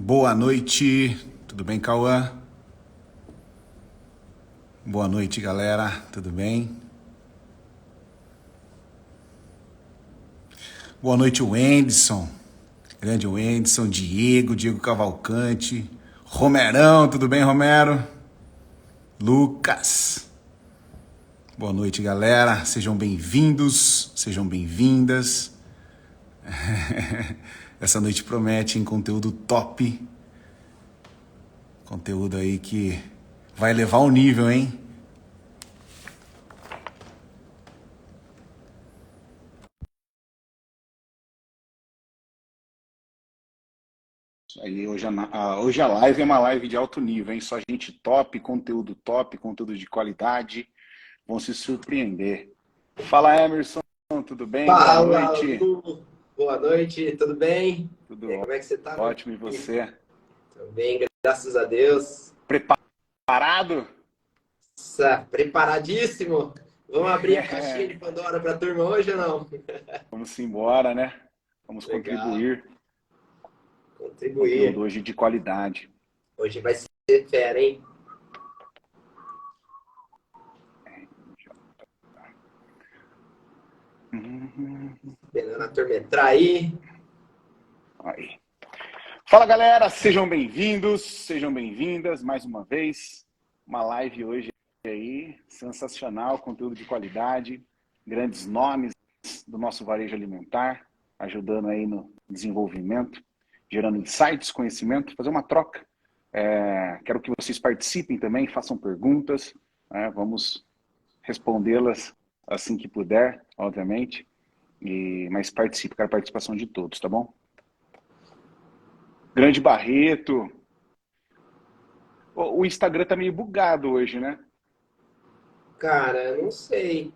Boa noite, tudo bem, Cauã? Boa noite, galera, tudo bem? Boa noite, Wenderson, grande Wenderson, Diego Cavalcante, Romerão, tudo bem, Romero? Lucas, boa noite, galera, sejam bem-vindos, sejam bem-vindas. Essa noite promete, hein? Conteúdo top. Conteúdo aí que vai levar o nível, hein? Aí hoje a live é uma live de alto nível, hein? Só gente top, conteúdo de qualidade. Vão se surpreender. Fala, Emerson, tudo bem? Fala, boa noite. Lu. Boa noite, tudo bem? Tudo Como é que você tá? ótimo, e você? Tudo bem, graças a Deus. Preparado? Nossa, preparadíssimo. Vamos abrir a caixinha de Pandora para a turma hoje ou não? Vamos embora, né? Vamos Legal. contribuir. Conteúdo hoje de qualidade. Hoje vai ser fera, hein? Esperando a turma entrar aí. Fala, galera, sejam bem-vindos, sejam bem-vindas mais uma vez. Uma live hoje aí sensacional, conteúdo de qualidade, grandes nomes do nosso varejo alimentar, ajudando aí no desenvolvimento, gerando insights, conhecimento, fazer uma troca. Quero que vocês participem também, façam perguntas, né? Vamos respondê-las assim que puder, obviamente, mas participe, quero a participação de todos, tá bom? Grande Barreto. O Instagram tá meio bugado hoje, né? Cara, não sei.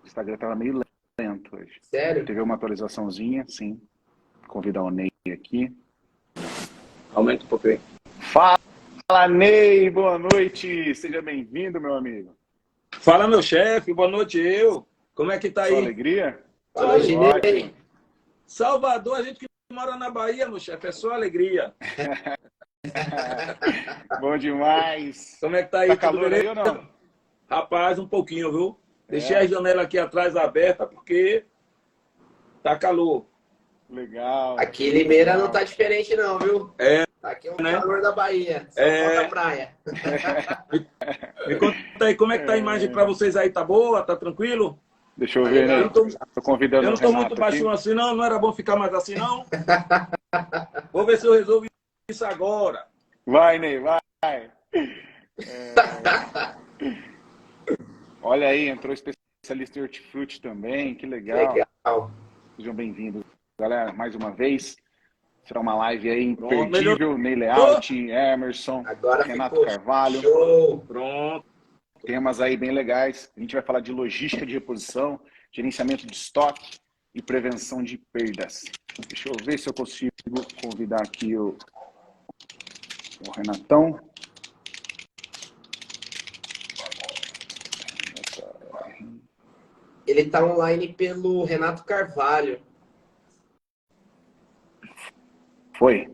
O Instagram tava meio lento hoje. Sério? Teve uma atualizaçãozinha, sim. Vou convidar o Ney aqui. Aumenta um pouquinho. Fala, Ney, boa noite. Seja bem-vindo, meu amigo. Fala, meu chefe, boa noite eu. Como é que tá aí? Sua alegria? Fala, Ginei. Salvador, a gente que mora na Bahia, meu chefe, é só alegria. Bom demais. Como é que tá aí? Tá calor aí ou não? Rapaz, um pouquinho, viu? Deixei a janela aqui atrás aberta porque tá calor. Legal. Aqui em Limeira não tá diferente não, viu? Aqui é o calor da Bahia, só falta a praia. Me conta aí, como é que tá a imagem pra vocês aí? Tá boa? Tá tranquilo? Deixa eu ver, né? Tô convidando eu não tô o Renato muito baixinho aqui. assim, não. Não era bom ficar mais assim, não? Vou ver se eu resolvo isso agora. Vai, Ney, vai. Olha aí, entrou especialista em hortifruti também, que legal. Sejam bem-vindos, galera, mais uma vez. Será uma live aí imperdível. Ney Layout, Emerson, agora Renato Carvalho. Show. Pronto. Temas aí bem legais. A gente vai falar de logística de reposição, gerenciamento de estoque e prevenção de perdas. Deixa eu ver se eu consigo convidar aqui o Renatão. Ele tá online pelo Renato Carvalho. Foi?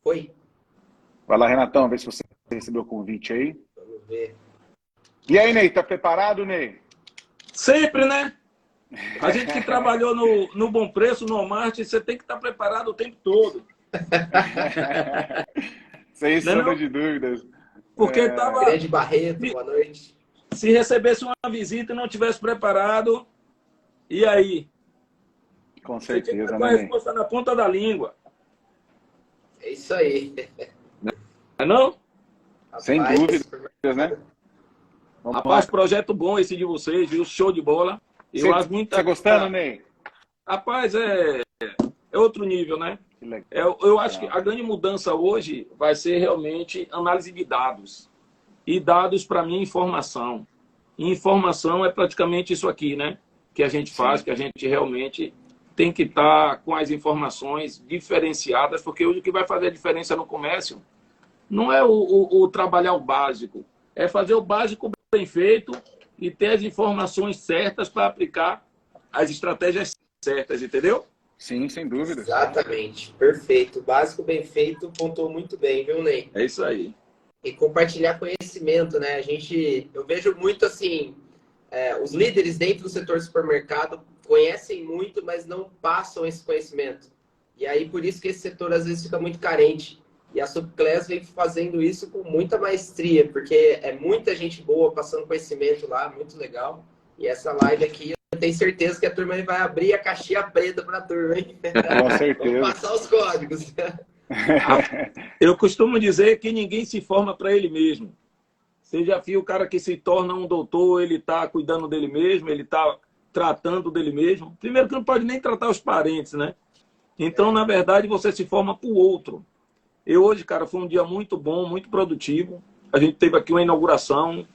Foi? Vai lá, Renatão, ver se você recebeu o convite aí. Vamos ver. E aí, Ney, tá preparado, Ney? Sempre, né? A gente que trabalhou no Bom Preço, no Walmart, você tem que estar preparado o tempo todo. Sem sombra de dúvidas. Porque tava... Grande Barreto, boa noite. Se recebesse uma visita e não tivesse preparado, e aí? Com certeza, você tinha que né, dar a resposta na ponta da língua. É isso aí. Não é não? Sem dúvidas, né? Rapaz, projeto bom esse de vocês, viu? Show de bola. Você tá gostando, Ney? Rapaz, é outro nível, né? Eu acho que a grande mudança hoje vai ser realmente análise de dados. E dados, para mim, é informação. E informação é praticamente isso aqui, né? Que a gente faz, que a gente realmente tem que estar com as informações diferenciadas, porque hoje o que vai fazer a diferença no comércio não é o trabalhar o básico, é fazer o básico bem feito e ter as informações certas para aplicar as estratégias certas, entendeu? Sim, sem dúvida. Exatamente. Perfeito. Básico bem feito, pontuou muito bem, viu, Ney? É isso aí. E compartilhar conhecimento, né? Eu vejo muito assim, os líderes dentro do setor supermercado conhecem muito, mas não passam esse conhecimento. E aí, por isso que esse setor às vezes fica muito carente. E a Subclass vem fazendo isso com muita maestria, porque é muita gente boa passando conhecimento lá, muito legal. E essa live aqui, eu tenho certeza que a turma vai abrir a caixinha preta para a turma, hein? Com certeza. Vamos passar os códigos. Eu costumo dizer que ninguém se forma para ele mesmo. Você já viu o cara que se torna um doutor, ele está cuidando dele mesmo, ele está tratando dele mesmo. Primeiro que não pode nem tratar os parentes, né? Então, na verdade, você se forma para o outro. Eu hoje, cara, foi um dia muito bom, muito produtivo. A gente teve aqui uma inauguração.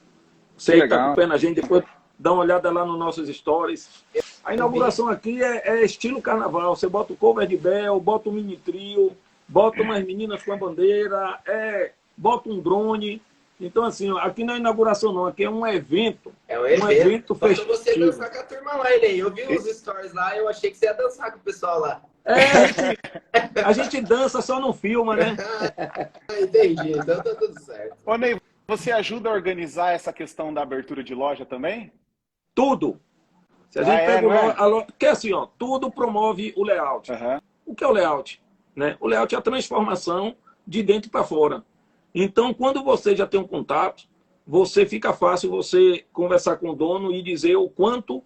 Você está com o pé na gente, depois dá uma olhada lá nos nossos stories. A inauguração aqui é estilo carnaval. Você bota o cover de Bel, bota um mini trio, bota umas meninas com a bandeira, bota um drone. Então, assim, aqui não é inauguração, não. Aqui é um evento. É um evento festivo. Falta você dançar com a turma lá, Ney. Eu vi os stories lá, eu achei que você ia dançar com o pessoal lá. A gente dança, só não filma, né? Entendi, então tá tudo certo. Ô, Ney, você ajuda a organizar essa questão da abertura de loja também? Tudo. Se a gente pega a loja... Porque assim, ó, tudo promove o layout. Uhum. O que é o layout? Né? O layout é a transformação de dentro para fora. Então, quando você já tem um contato, fica fácil você conversar com o dono e dizer o quanto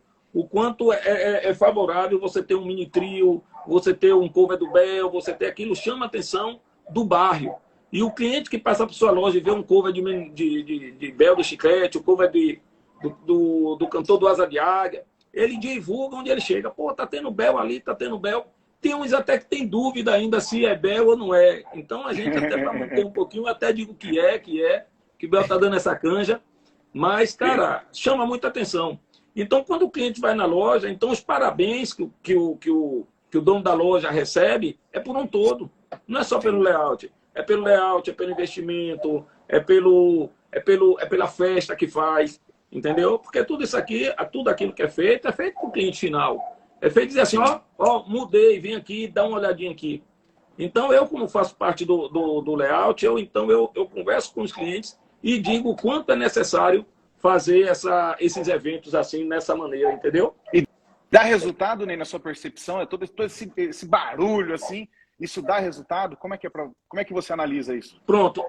é favorável você ter um mini trio, você ter um cover do Bel, você ter aquilo, chama a atenção do bairro. E o cliente que passa por sua loja e vê um cover de Bel do Chiclete, o cover do cantor do Asa de Águia, ele divulga onde ele chega. Pô, tá tendo Bel ali, tá tendo Bel. Tem uns até que tem dúvida ainda se é Bel ou não é. Então a gente até para manter um pouquinho, até digo que Bel tá dando essa canja. Mas, cara, chama muita atenção. Então, quando o cliente vai na loja, então os parabéns que o dono da loja recebe é por um todo. Não é só pelo layout. É pelo layout, é pelo investimento, é pela festa que faz, entendeu? Porque tudo isso aqui, tudo aquilo que é feito para o cliente final. É feito dizer assim, ó, mudei, vem aqui, dá uma olhadinha aqui. Então, eu, como faço parte do layout, eu converso com os clientes e digo o quanto é necessário fazer esses eventos assim, nessa maneira, entendeu? E dá resultado, Ney, na sua percepção? É todo esse barulho, assim, isso dá resultado? Como é que você analisa isso? Pronto.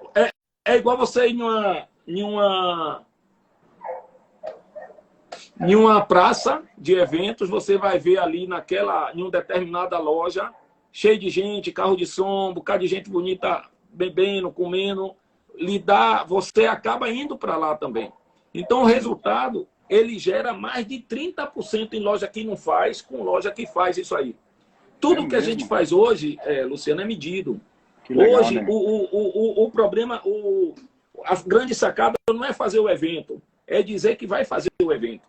É igual você ir em uma praça de eventos, você vai ver ali em uma determinada loja, cheio de gente, carro de som, um bocado de gente bonita bebendo, comendo, você acaba indo para lá também. Então, o resultado, ele gera mais de 30% em loja que não faz, com loja que faz isso aí. Tudo que a gente faz hoje, Luciano, é medido. Legal, hoje, né? o problema, a grande sacada não é fazer o evento, é dizer que vai fazer o evento.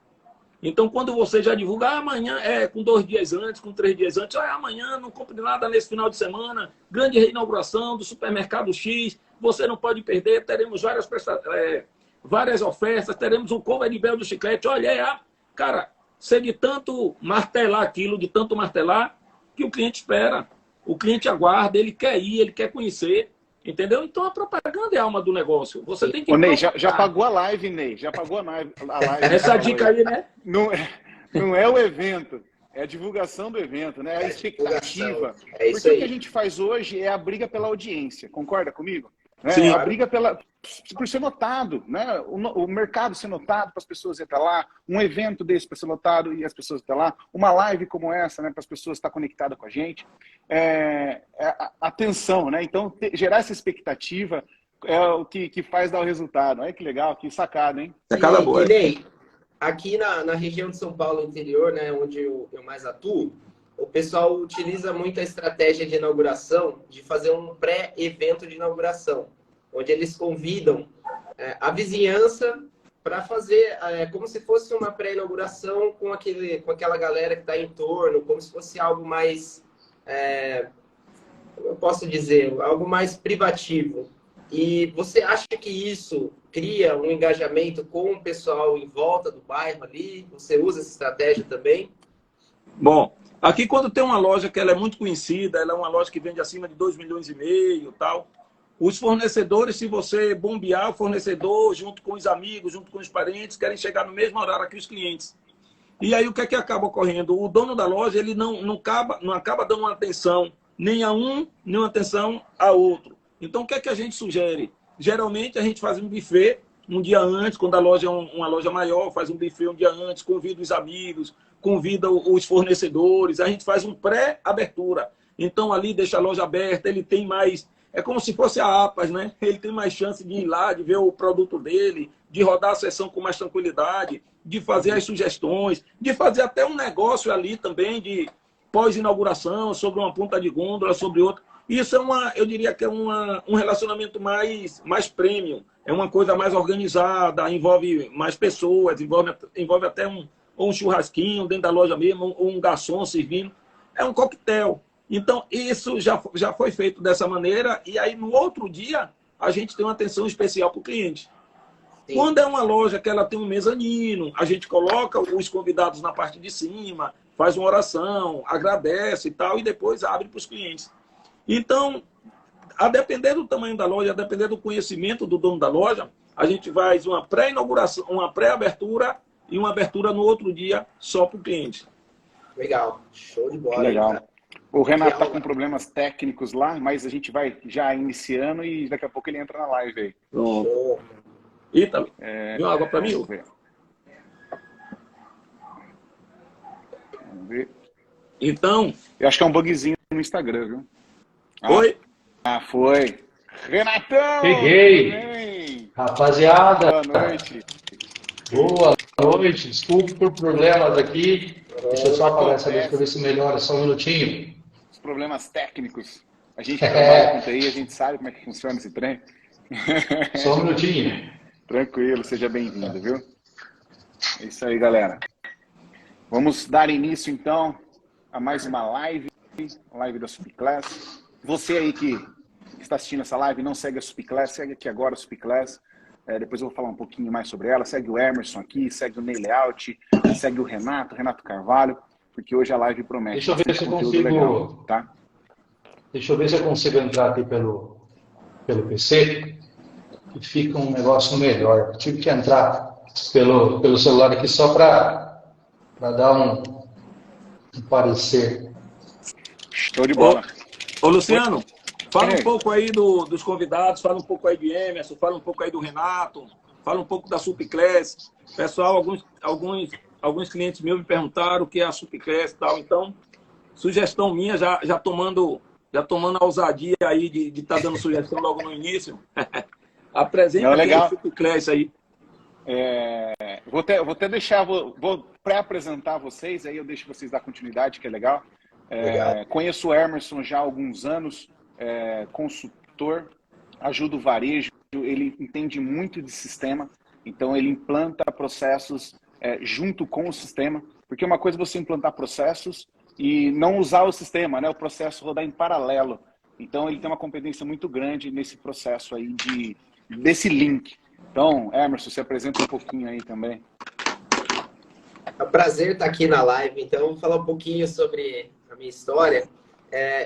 Então, quando você já divulga, amanhã, com 2 dias antes, com 3 dias antes, amanhã não compre nada nesse final de semana, grande reinauguração do supermercado X, você não pode perder, teremos várias ofertas, teremos um cover de Bel do Chiclete. Olha, cara, você de tanto martelar aquilo, de tanto martelar, que o cliente espera, o cliente aguarda, ele quer ir, ele quer conhecer, entendeu? Então a propaganda é a alma do negócio. Você tem que... Ô, Ney, já pagou a live, Ney, já pagou a live. Essa dica aí, né? Não é o evento, é a divulgação do evento, né? É a expectativa. É isso Porque aí. o que a gente faz hoje é a briga pela audiência, concorda comigo? Sim. A briga por ser notado, né? O mercado ser notado para as pessoas ir até lá, um evento desse para ser notado e as pessoas ir até lá, uma live como essa, né? Para as pessoas estar conectadas com a gente. Atenção, né? Então, gerar essa expectativa é o que faz dar o resultado. Olha que legal, que sacada, hein? Sacada boa. Ney, aqui na região de São Paulo interior, né, onde eu mais atuo, o pessoal utiliza muito a estratégia de inauguração, de fazer um pré-evento de inauguração, onde eles convidam a vizinhança para fazer como se fosse uma pré-inauguração com aquela galera que está em torno, como se fosse algo mais, eu posso dizer, algo mais privativo. E você acha que isso cria um engajamento com o pessoal em volta do bairro ali? Você usa essa estratégia também? Bom, Aqui, quando tem uma loja que ela é muito conhecida, ela é uma loja que vende acima de 2,5 milhões e tal, os fornecedores, se você bombear o fornecedor junto com os amigos, junto com os parentes, querem chegar no mesmo horário que os clientes. E aí o que é que acaba ocorrendo? O dono da loja ele não acaba dando uma atenção nem a um, nem uma atenção a outro. Então o que é que a gente sugere? Geralmente a gente faz um buffet um dia antes, quando a loja é uma loja maior, faz um buffet um dia antes, convida os amigos, convida os fornecedores, a gente faz um pré-abertura. Então ali deixa a loja aberta, ele tem mais... É como se fosse a APAS, né? Ele tem mais chance de ir lá, de ver o produto dele, de rodar a sessão com mais tranquilidade, de fazer as sugestões, de fazer até um negócio ali também de pós-inauguração, sobre uma ponta de gôndola, sobre outra. Isso eu diria que é um relacionamento mais premium, é uma coisa mais organizada, envolve mais pessoas, envolve até um churrasquinho dentro da loja mesmo, ou um garçom servindo. É um coquetel. Então, isso já foi feito dessa maneira, e aí no outro dia a gente tem uma atenção especial para o cliente. Sim. Quando é uma loja que ela tem um mezanino, a gente coloca os convidados na parte de cima, faz uma oração, agradece e tal, e depois abre para os clientes. Então, a depender do tamanho da loja, a depender do conhecimento do dono da loja, a gente faz uma pré-inauguração, uma pré-abertura e uma abertura no outro dia só para o cliente. Legal, show de bola. Legal. Cara. O Renato está com problemas técnicos lá, mas a gente vai já iniciando e daqui a pouco ele entra na live aí. Pronto. Ítalo, viu água para mim? Vamos ver. Então... Eu acho que é um bugzinho no Instagram, viu? Oi? Foi. Renatão! Cheguei! Rapaziada! Boa noite. Boa noite. Desculpe por problemas aqui. Deixa eu só apagar essa luz para ver se melhora. Só um minutinho. Os problemas técnicos. A gente trabalha com TI, a gente sabe como é que funciona esse trem. Só um minutinho. Tranquilo, seja bem-vindo, viu? É isso aí, galera. Vamos dar início, então, a mais uma live da Supiclass. Você aí que está assistindo essa live, não segue a Supiclass, segue aqui agora a Supiclass. Depois eu vou falar um pouquinho mais sobre ela. Segue o Emerson aqui, segue o Ney Layout, segue o Renato Carvalho, porque hoje a live promete. Deixa eu ver se eu consigo. Legal, tá? Deixa eu ver se eu consigo entrar aqui pelo PC, que fica um negócio melhor. Eu tive que entrar pelo celular aqui só para dar um parecer. Show de bola. Ô Luciano, fala um pouco aí dos convidados, fala um pouco aí de Emerson, fala um pouco aí do Renato, fala um pouco da Supiclass. Pessoal, alguns clientes meus me perguntaram o que é a Supiclass e tal. Então, sugestão minha, já tomando a ousadia aí de estar dando sugestão logo no início. Apresenta a Supiclass aí. Vou pré-apresentar vocês, aí eu deixo vocês dar continuidade, que é legal. Conheço o Emerson já há alguns anos, consultor, ajuda o varejo, ele entende muito de sistema, então ele implanta processos junto com o sistema, porque uma coisa é você implantar processos e não usar o sistema, né? O processo rodar em paralelo. Então ele tem uma competência muito grande nesse processo aí desse link. Então, Emerson, se apresenta um pouquinho aí também. É um prazer estar aqui na live. Então, vou falar um pouquinho sobre a minha história.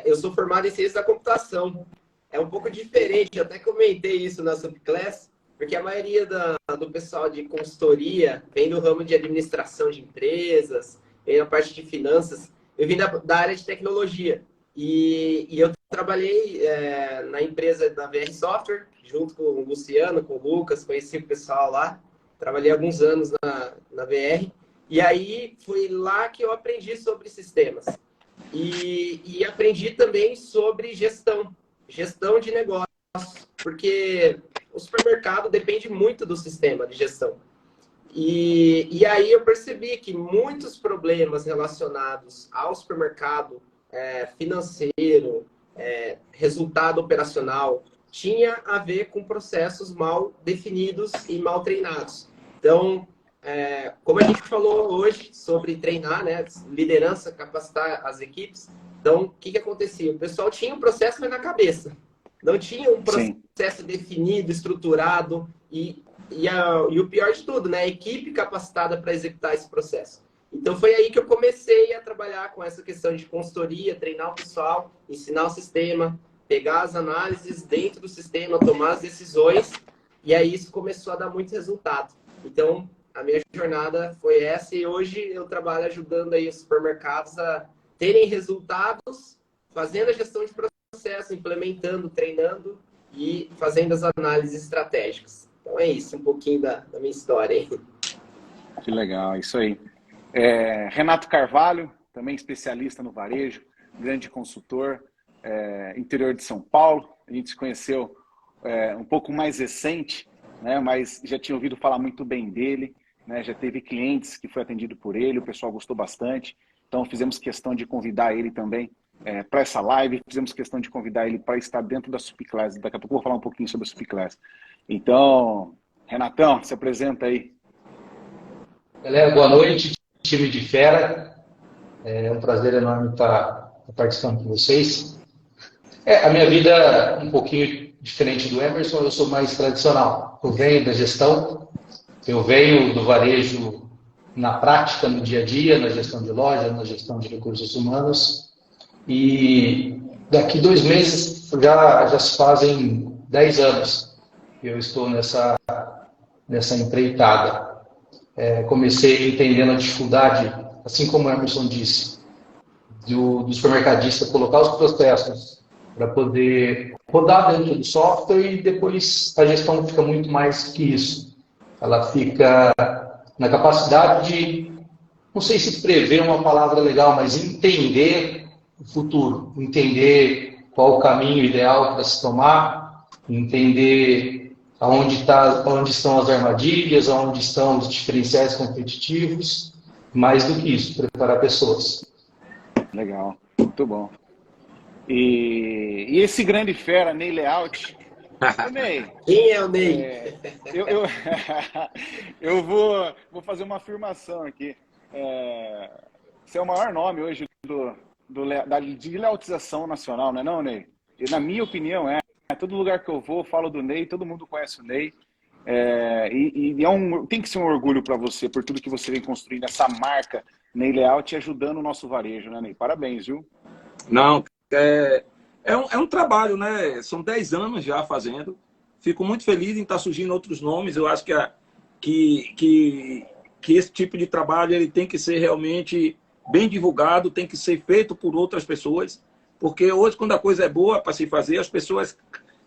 Eu sou formado em ciência da computação. É um pouco diferente, eu até comentei isso na Supiclass, porque a maioria do pessoal de consultoria vem do ramo de administração de empresas, vem na parte de finanças. Eu vim da área de tecnologia. E eu trabalhei na empresa da VR Software, junto com o Luciano, com o Lucas, conheci o pessoal lá. Trabalhei alguns anos na VR. E aí foi lá que eu aprendi sobre sistemas. E aprendi também sobre gestão de negócios, porque o supermercado depende muito do sistema de gestão. E aí eu percebi que muitos problemas relacionados ao supermercado, financeiro, resultado operacional, tinha a ver com processos mal definidos e mal treinados. Então, como a gente falou hoje sobre treinar, né, liderança, capacitar as equipes, então o que acontecia? O pessoal tinha um processo na cabeça, não tinha um processo definido, estruturado e o pior de tudo, né, a equipe capacitada para executar esse processo. Então foi aí que eu comecei a trabalhar com essa questão de consultoria, treinar o pessoal, ensinar o sistema, pegar as análises dentro do sistema, tomar as decisões, e aí isso começou a dar muito resultado. Então, a minha jornada foi essa, e hoje eu trabalho ajudando aí os supermercados a terem resultados, fazendo a gestão de processo, implementando, treinando e fazendo as análises estratégicas. Então é isso, um pouquinho da minha história aí. Que legal, isso aí. Renato Carvalho, também especialista no varejo, grande consultor, interior de São Paulo. A gente se conheceu um pouco mais recente, né, mas já tinha ouvido falar muito bem dele, né, já teve clientes que foi atendido por ele, o pessoal gostou bastante. Então fizemos questão de convidar ele também para essa live, fizemos questão de convidar ele para estar dentro da Supiclass. Daqui a pouco eu vou falar um pouquinho sobre a Supiclass. Então, Renatão, se apresenta aí. Galera, boa noite, time de fera. É um prazer enorme estar participando com vocês. A minha vida é um pouquinho diferente do Emerson, eu sou mais tradicional. Eu venho da gestão, eu venho do varejo na prática, no dia a dia, na gestão de loja, na gestão de recursos humanos. E daqui 2 meses já se fazem 10 anos que eu estou nessa empreitada. Comecei entendendo a dificuldade, assim como o Emerson disse, do supermercadista colocar os processos para poder rodar dentro do software, e depois a gestão fica muito mais que isso. Ela fica na capacidade de, não sei se prever uma palavra legal, mas entender o futuro, entender qual o caminho ideal para se tomar, entender onde estão as armadilhas, onde estão os diferenciais competitivos, mais do que isso, preparar pessoas. Legal, muito bom. E esse grande fera, Ney Layout. Ney, quem é o Ney? Eu vou fazer uma afirmação aqui. Você é o maior nome hoje de layoutização nacional, não é não, Ney? E, na minha opinião, todo lugar que eu vou, eu falo do Ney, todo mundo conhece o Ney. Tem que ser um orgulho para você, por tudo que você vem construindo, essa marca Ney Layout, e ajudando o nosso varejo, né, Ney? Parabéns, viu? Não, é um trabalho, né? São 10 anos já fazendo. Fico muito feliz em estar surgindo outros nomes. Eu acho que esse tipo de trabalho ele tem que ser realmente bem divulgado, tem que ser feito por outras pessoas, porque hoje, quando a coisa é boa para se fazer, as pessoas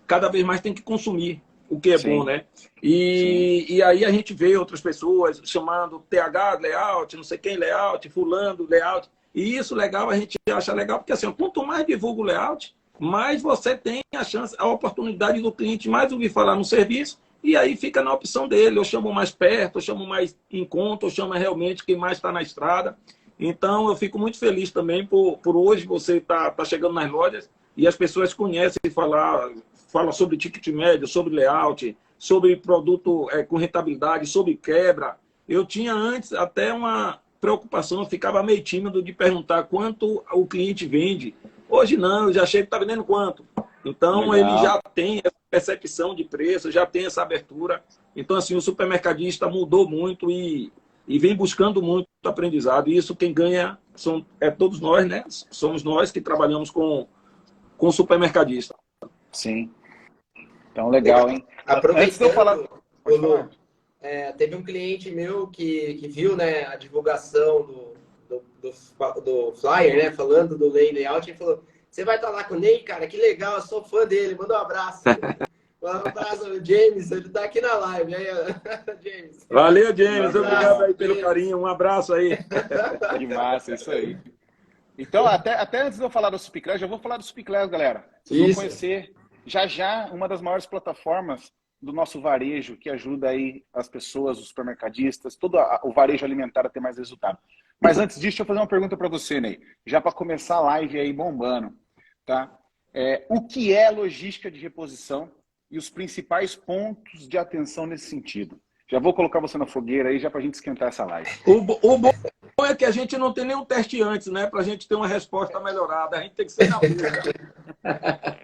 cada vez mais têm que consumir o que é Sim. bom, né? E aí a gente vê outras pessoas chamando TH layout, não sei quem layout, fulano layout. E isso legal, a gente acha legal, porque assim, quanto mais divulga o layout, mais você tem a chance, a oportunidade do cliente mais ouvir falar no serviço, e aí fica na opção dele. Eu chamo mais perto, eu chamo mais em conta, eu chamo realmente quem mais está na estrada. Então, eu fico muito feliz também por hoje você tá chegando nas lojas e as pessoas conhecem e falam sobre ticket médio, sobre layout, sobre produto com rentabilidade, sobre quebra. Eu tinha antes até uma preocupação, eu ficava meio tímido de perguntar quanto o cliente vende. Hoje não, eu já chego, está vendendo quanto? Então, Legal. Ele já tem essa percepção de preço, já tem essa abertura. Então, assim, o supermercadista mudou muito e vem buscando muito aprendizado. E isso quem ganha todos nós, né? Somos nós que trabalhamos com supermercadista. Sim. Então, legal, hein? Antes de eu falar... teve um cliente meu que viu, né, a divulgação do flyer, né, falando do Ney Layout, e falou: você vai estar lá com o Ney, cara? Que legal, eu sou fã dele. Manda um abraço. Um abraço ao James, ele está aqui na live. Aí, James. Valeu, James. Obrigado aí pelo carinho. Um abraço aí. Que massa, isso aí. Então, até antes de eu falar do Supiclass, já vou falar do Supiclass, galera. Vocês vão conhecer já uma das maiores plataformas do nosso varejo, que ajuda aí as pessoas, os supermercadistas, todo o varejo alimentar a ter mais resultado. Mas antes disso, deixa eu fazer uma pergunta para você, Ney. Já para começar a live aí bombando, tá? O que é logística de reposição e os principais pontos de atenção nesse sentido? Já vou colocar você na fogueira aí, já para a gente esquentar essa live. O bom é que a gente não tem nenhum teste antes, né? Para a gente ter uma resposta melhorada. A gente tem que ser na boca.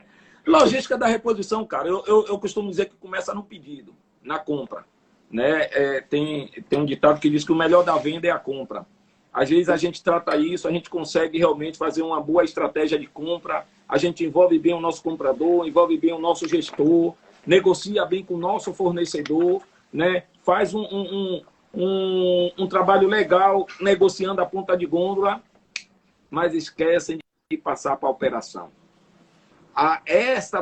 Logística da reposição, cara, eu costumo dizer que começa no pedido, na compra. Né? Tem um ditado que diz que o melhor da venda é a compra. Às vezes a gente trata isso, a gente consegue realmente fazer uma boa estratégia de compra, a gente envolve bem o nosso comprador, envolve bem o nosso gestor, negocia bem com o nosso fornecedor, né? Faz um trabalho legal negociando a ponta de gôndola, mas esquecem de passar para a operação.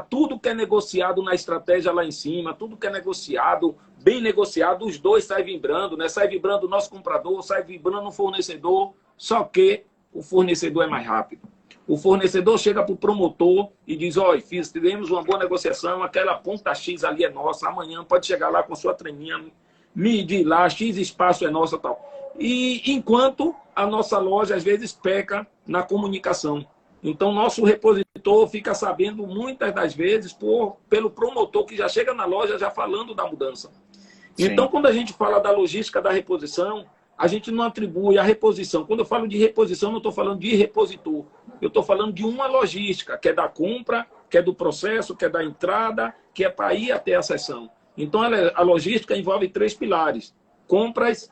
Tudo que é negociado na estratégia lá em cima, tudo que é negociado, bem negociado, os dois saem vibrando, né? Sai vibrando o nosso comprador, sai vibrando o fornecedor, só que o fornecedor é mais rápido. O fornecedor chega para o promotor e diz, olha, tivemos uma boa negociação, aquela ponta X ali é nossa, amanhã pode chegar lá com sua treminha, medir lá, X espaço é nosso, tal. E enquanto a nossa loja, às vezes, peca na comunicação. Então, nosso repositor fica sabendo, muitas das vezes, pelo promotor que já chega na loja já falando da mudança. Sim. Então, quando a gente fala da logística da reposição, a gente não atribui a reposição. Quando eu falo de reposição, não estou falando de repositor. Eu estou falando de uma logística, que é da compra, que é do processo, que é da entrada, que é para ir até a seção. Então, a logística envolve 3 pilares: compras,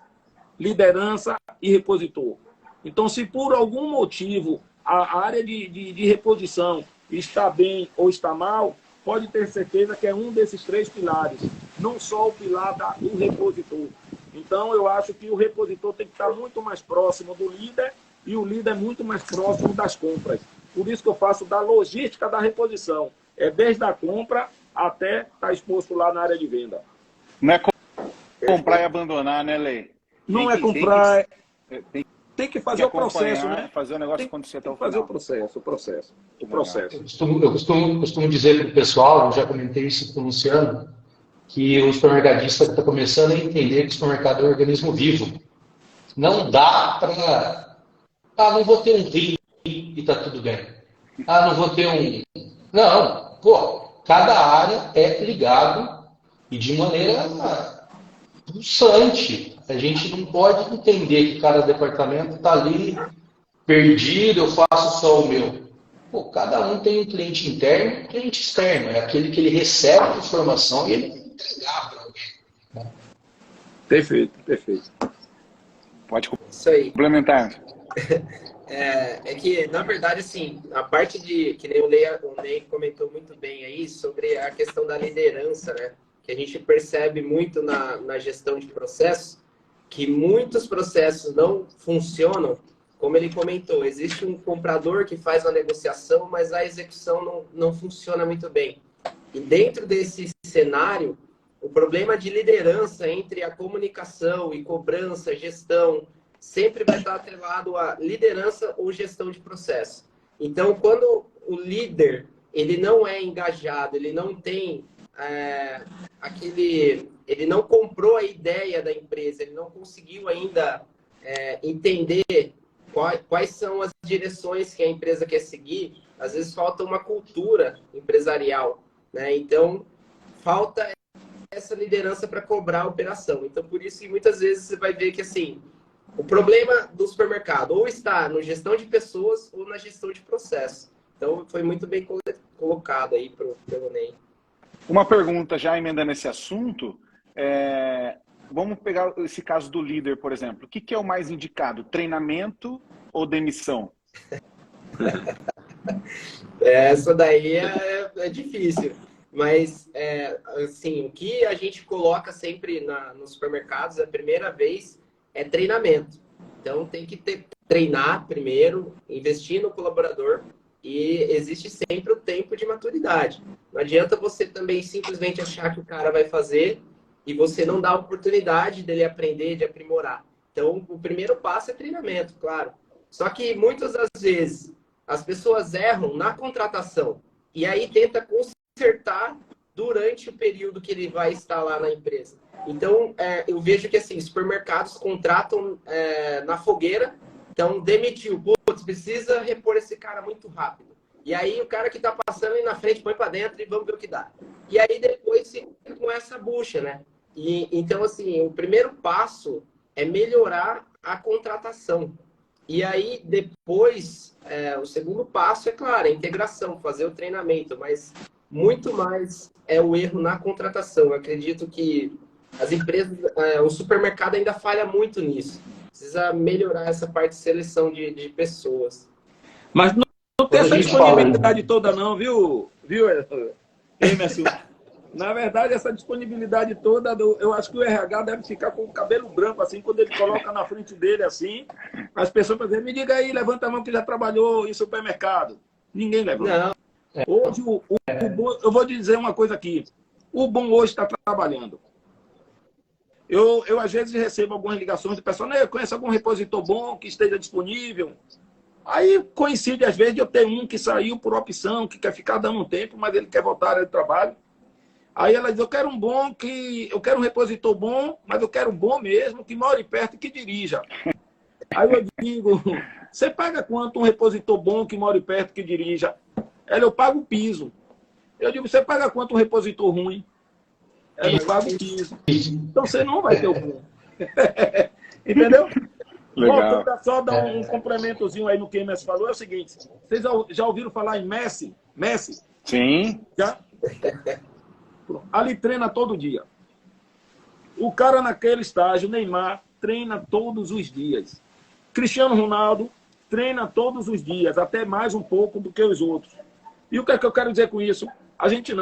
liderança e repositor. Então, se por algum motivo a área de reposição está bem ou está mal, pode ter certeza que é um desses 3 pilares, não só o pilar do repositor. Então, eu acho que o repositor tem que estar muito mais próximo do líder e o líder muito mais próximo das compras. Por isso que eu faço da logística da reposição. É desde a compra até estar exposto lá na área de venda. Não é comprar e abandonar, né, Lei? Não é comprar... Tem que fazer o processo, né? Fazer o negócio acontecer até o final. Fazer o processo. Eu costumo dizer para o pessoal, eu já comentei isso com o Luciano, que o supermercadista está começando a entender que o supermercado é um organismo vivo. Não dá para... não vou ter um rim e está tudo bem. Não vou ter um... Não, cada área é ligado e de maneira pulsante. A gente não pode entender que cada departamento está ali perdido, eu faço só o meu. Cada um tem um cliente interno e um cliente externo. É aquele que ele recebe a informação e ele tem que entregar para alguém. Perfeito. Pode Isso aí. Complementar. É que, na verdade, assim, a parte que nem o Ney comentou muito bem aí sobre a questão da liderança, né? Que a gente percebe muito na gestão de processos, que muitos processos não funcionam, como ele comentou, existe um comprador que faz uma negociação, mas a execução não funciona muito bem. E dentro desse cenário, o problema de liderança entre a comunicação e cobrança, gestão, sempre vai estar atrelado a liderança ou gestão de processo. Então, quando o líder ele não é engajado, ele não tem ele não comprou a ideia da empresa, ele não conseguiu ainda entender quais são as direções que a empresa quer seguir, às vezes falta uma cultura empresarial, né? Então, falta essa liderança para cobrar a operação. Então, por isso que muitas vezes você vai ver que, assim, o problema do supermercado ou está na gestão de pessoas ou na gestão de processo. Então, foi muito bem colocado aí pelo Ney. Uma pergunta, já emendando esse assunto, vamos pegar esse caso do líder, por exemplo. O que é o mais indicado? Treinamento ou demissão? Essa daí é difícil. Mas, assim, o que a gente coloca sempre nos supermercados, a primeira vez, é treinamento. Então, tem que treinar primeiro, investir no colaborador e existe sempre o tempo de maturidade. Não adianta você também simplesmente achar que o cara vai fazer e você não dá a oportunidade dele aprender, de aprimorar. Então, o primeiro passo é treinamento, claro. Só que, muitas das vezes, as pessoas erram na contratação e aí tenta consertar durante o período que ele vai estar lá na empresa. Então, eu vejo que, assim, supermercados contratam na fogueira, então, demitiu, putz, precisa repor esse cara muito rápido. E aí, o cara que está passando aí na frente põe para dentro e vamos ver o que dá. E aí, depois, fica com essa bucha, né? Então, assim, o primeiro passo é melhorar a contratação. E aí, depois, o segundo passo é, claro, a integração, fazer o treinamento, mas muito mais é o erro na contratação. Eu acredito que as empresas, o supermercado ainda falha muito nisso. precisa melhorar essa parte de seleção de pessoas. Mas não tem essa disponibilidade toda não, viu Emerson? Na verdade, essa disponibilidade toda, eu acho que o RH deve ficar com o cabelo branco, assim, quando ele coloca na frente dele, assim, as pessoas dizem, me diga aí, levanta a mão que já trabalhou em supermercado. Ninguém levanta. Não. Hoje, eu vou dizer uma coisa aqui. O bom hoje está trabalhando. Eu, às vezes, recebo algumas ligações de pessoal, né, eu conheço algum repositor bom que esteja disponível. Aí coincide, às vezes, de eu ter um que saiu por opção, que quer ficar dando um tempo, mas ele quer voltar à área de trabalho. Aí ela diz, eu quero um repositor bom, mas eu quero um bom mesmo, que more perto e que dirija. Aí eu digo, você paga quanto um repositor bom que more perto e que dirija? Ela, eu pago o piso. Eu digo, você paga quanto um repositor ruim? Ela, eu pago o piso. Então você não vai ter o bom. Entendeu? Legal. Vou só dar um complementozinho aí no que o Messi falou. É o seguinte, vocês já ouviram falar em Messi? Messi? Sim. Já? Ali treina todo dia. O cara naquele estágio, Neymar, treina todos os dias. Cristiano Ronaldo treina todos os dias, até mais um pouco do que os outros. E o que é que eu quero dizer com isso? A gente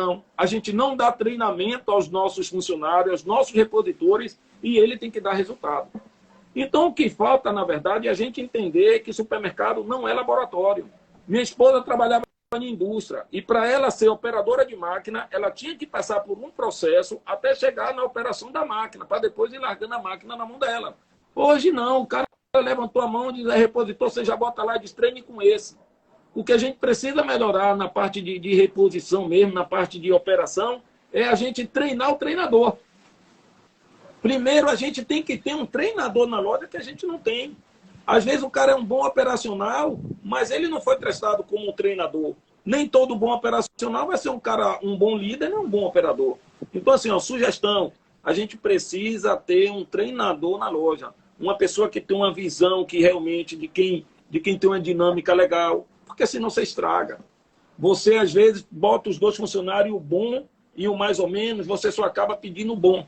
não dá treinamento aos nossos funcionários, aos nossos repositores, e ele tem que dar resultado. Então, o que falta, na verdade, é a gente entender que supermercado não é laboratório. Minha esposa trabalhava na indústria, e para ela ser operadora de máquina, ela tinha que passar por um processo até chegar na operação da máquina, para depois ir largando a máquina na mão dela. Hoje não, o cara levantou a mão e diz, repositor, você já bota lá e diz, treine com esse. O que a gente precisa melhorar na parte de reposição mesmo, na parte de operação, é a gente treinar o treinador. Primeiro, a gente tem que ter um treinador na loja que a gente não tem. Às vezes o cara é um bom operacional, mas ele não foi testado como um treinador. Nem todo bom operacional vai ser um bom líder, nem um bom operador. Então, assim, sugestão, a gente precisa ter um treinador na loja. Uma pessoa que tem uma visão que realmente de quem tem uma dinâmica legal, porque senão você estraga. Você, às vezes, bota os dois funcionários, o bom e o mais ou menos, você só acaba pedindo o bom.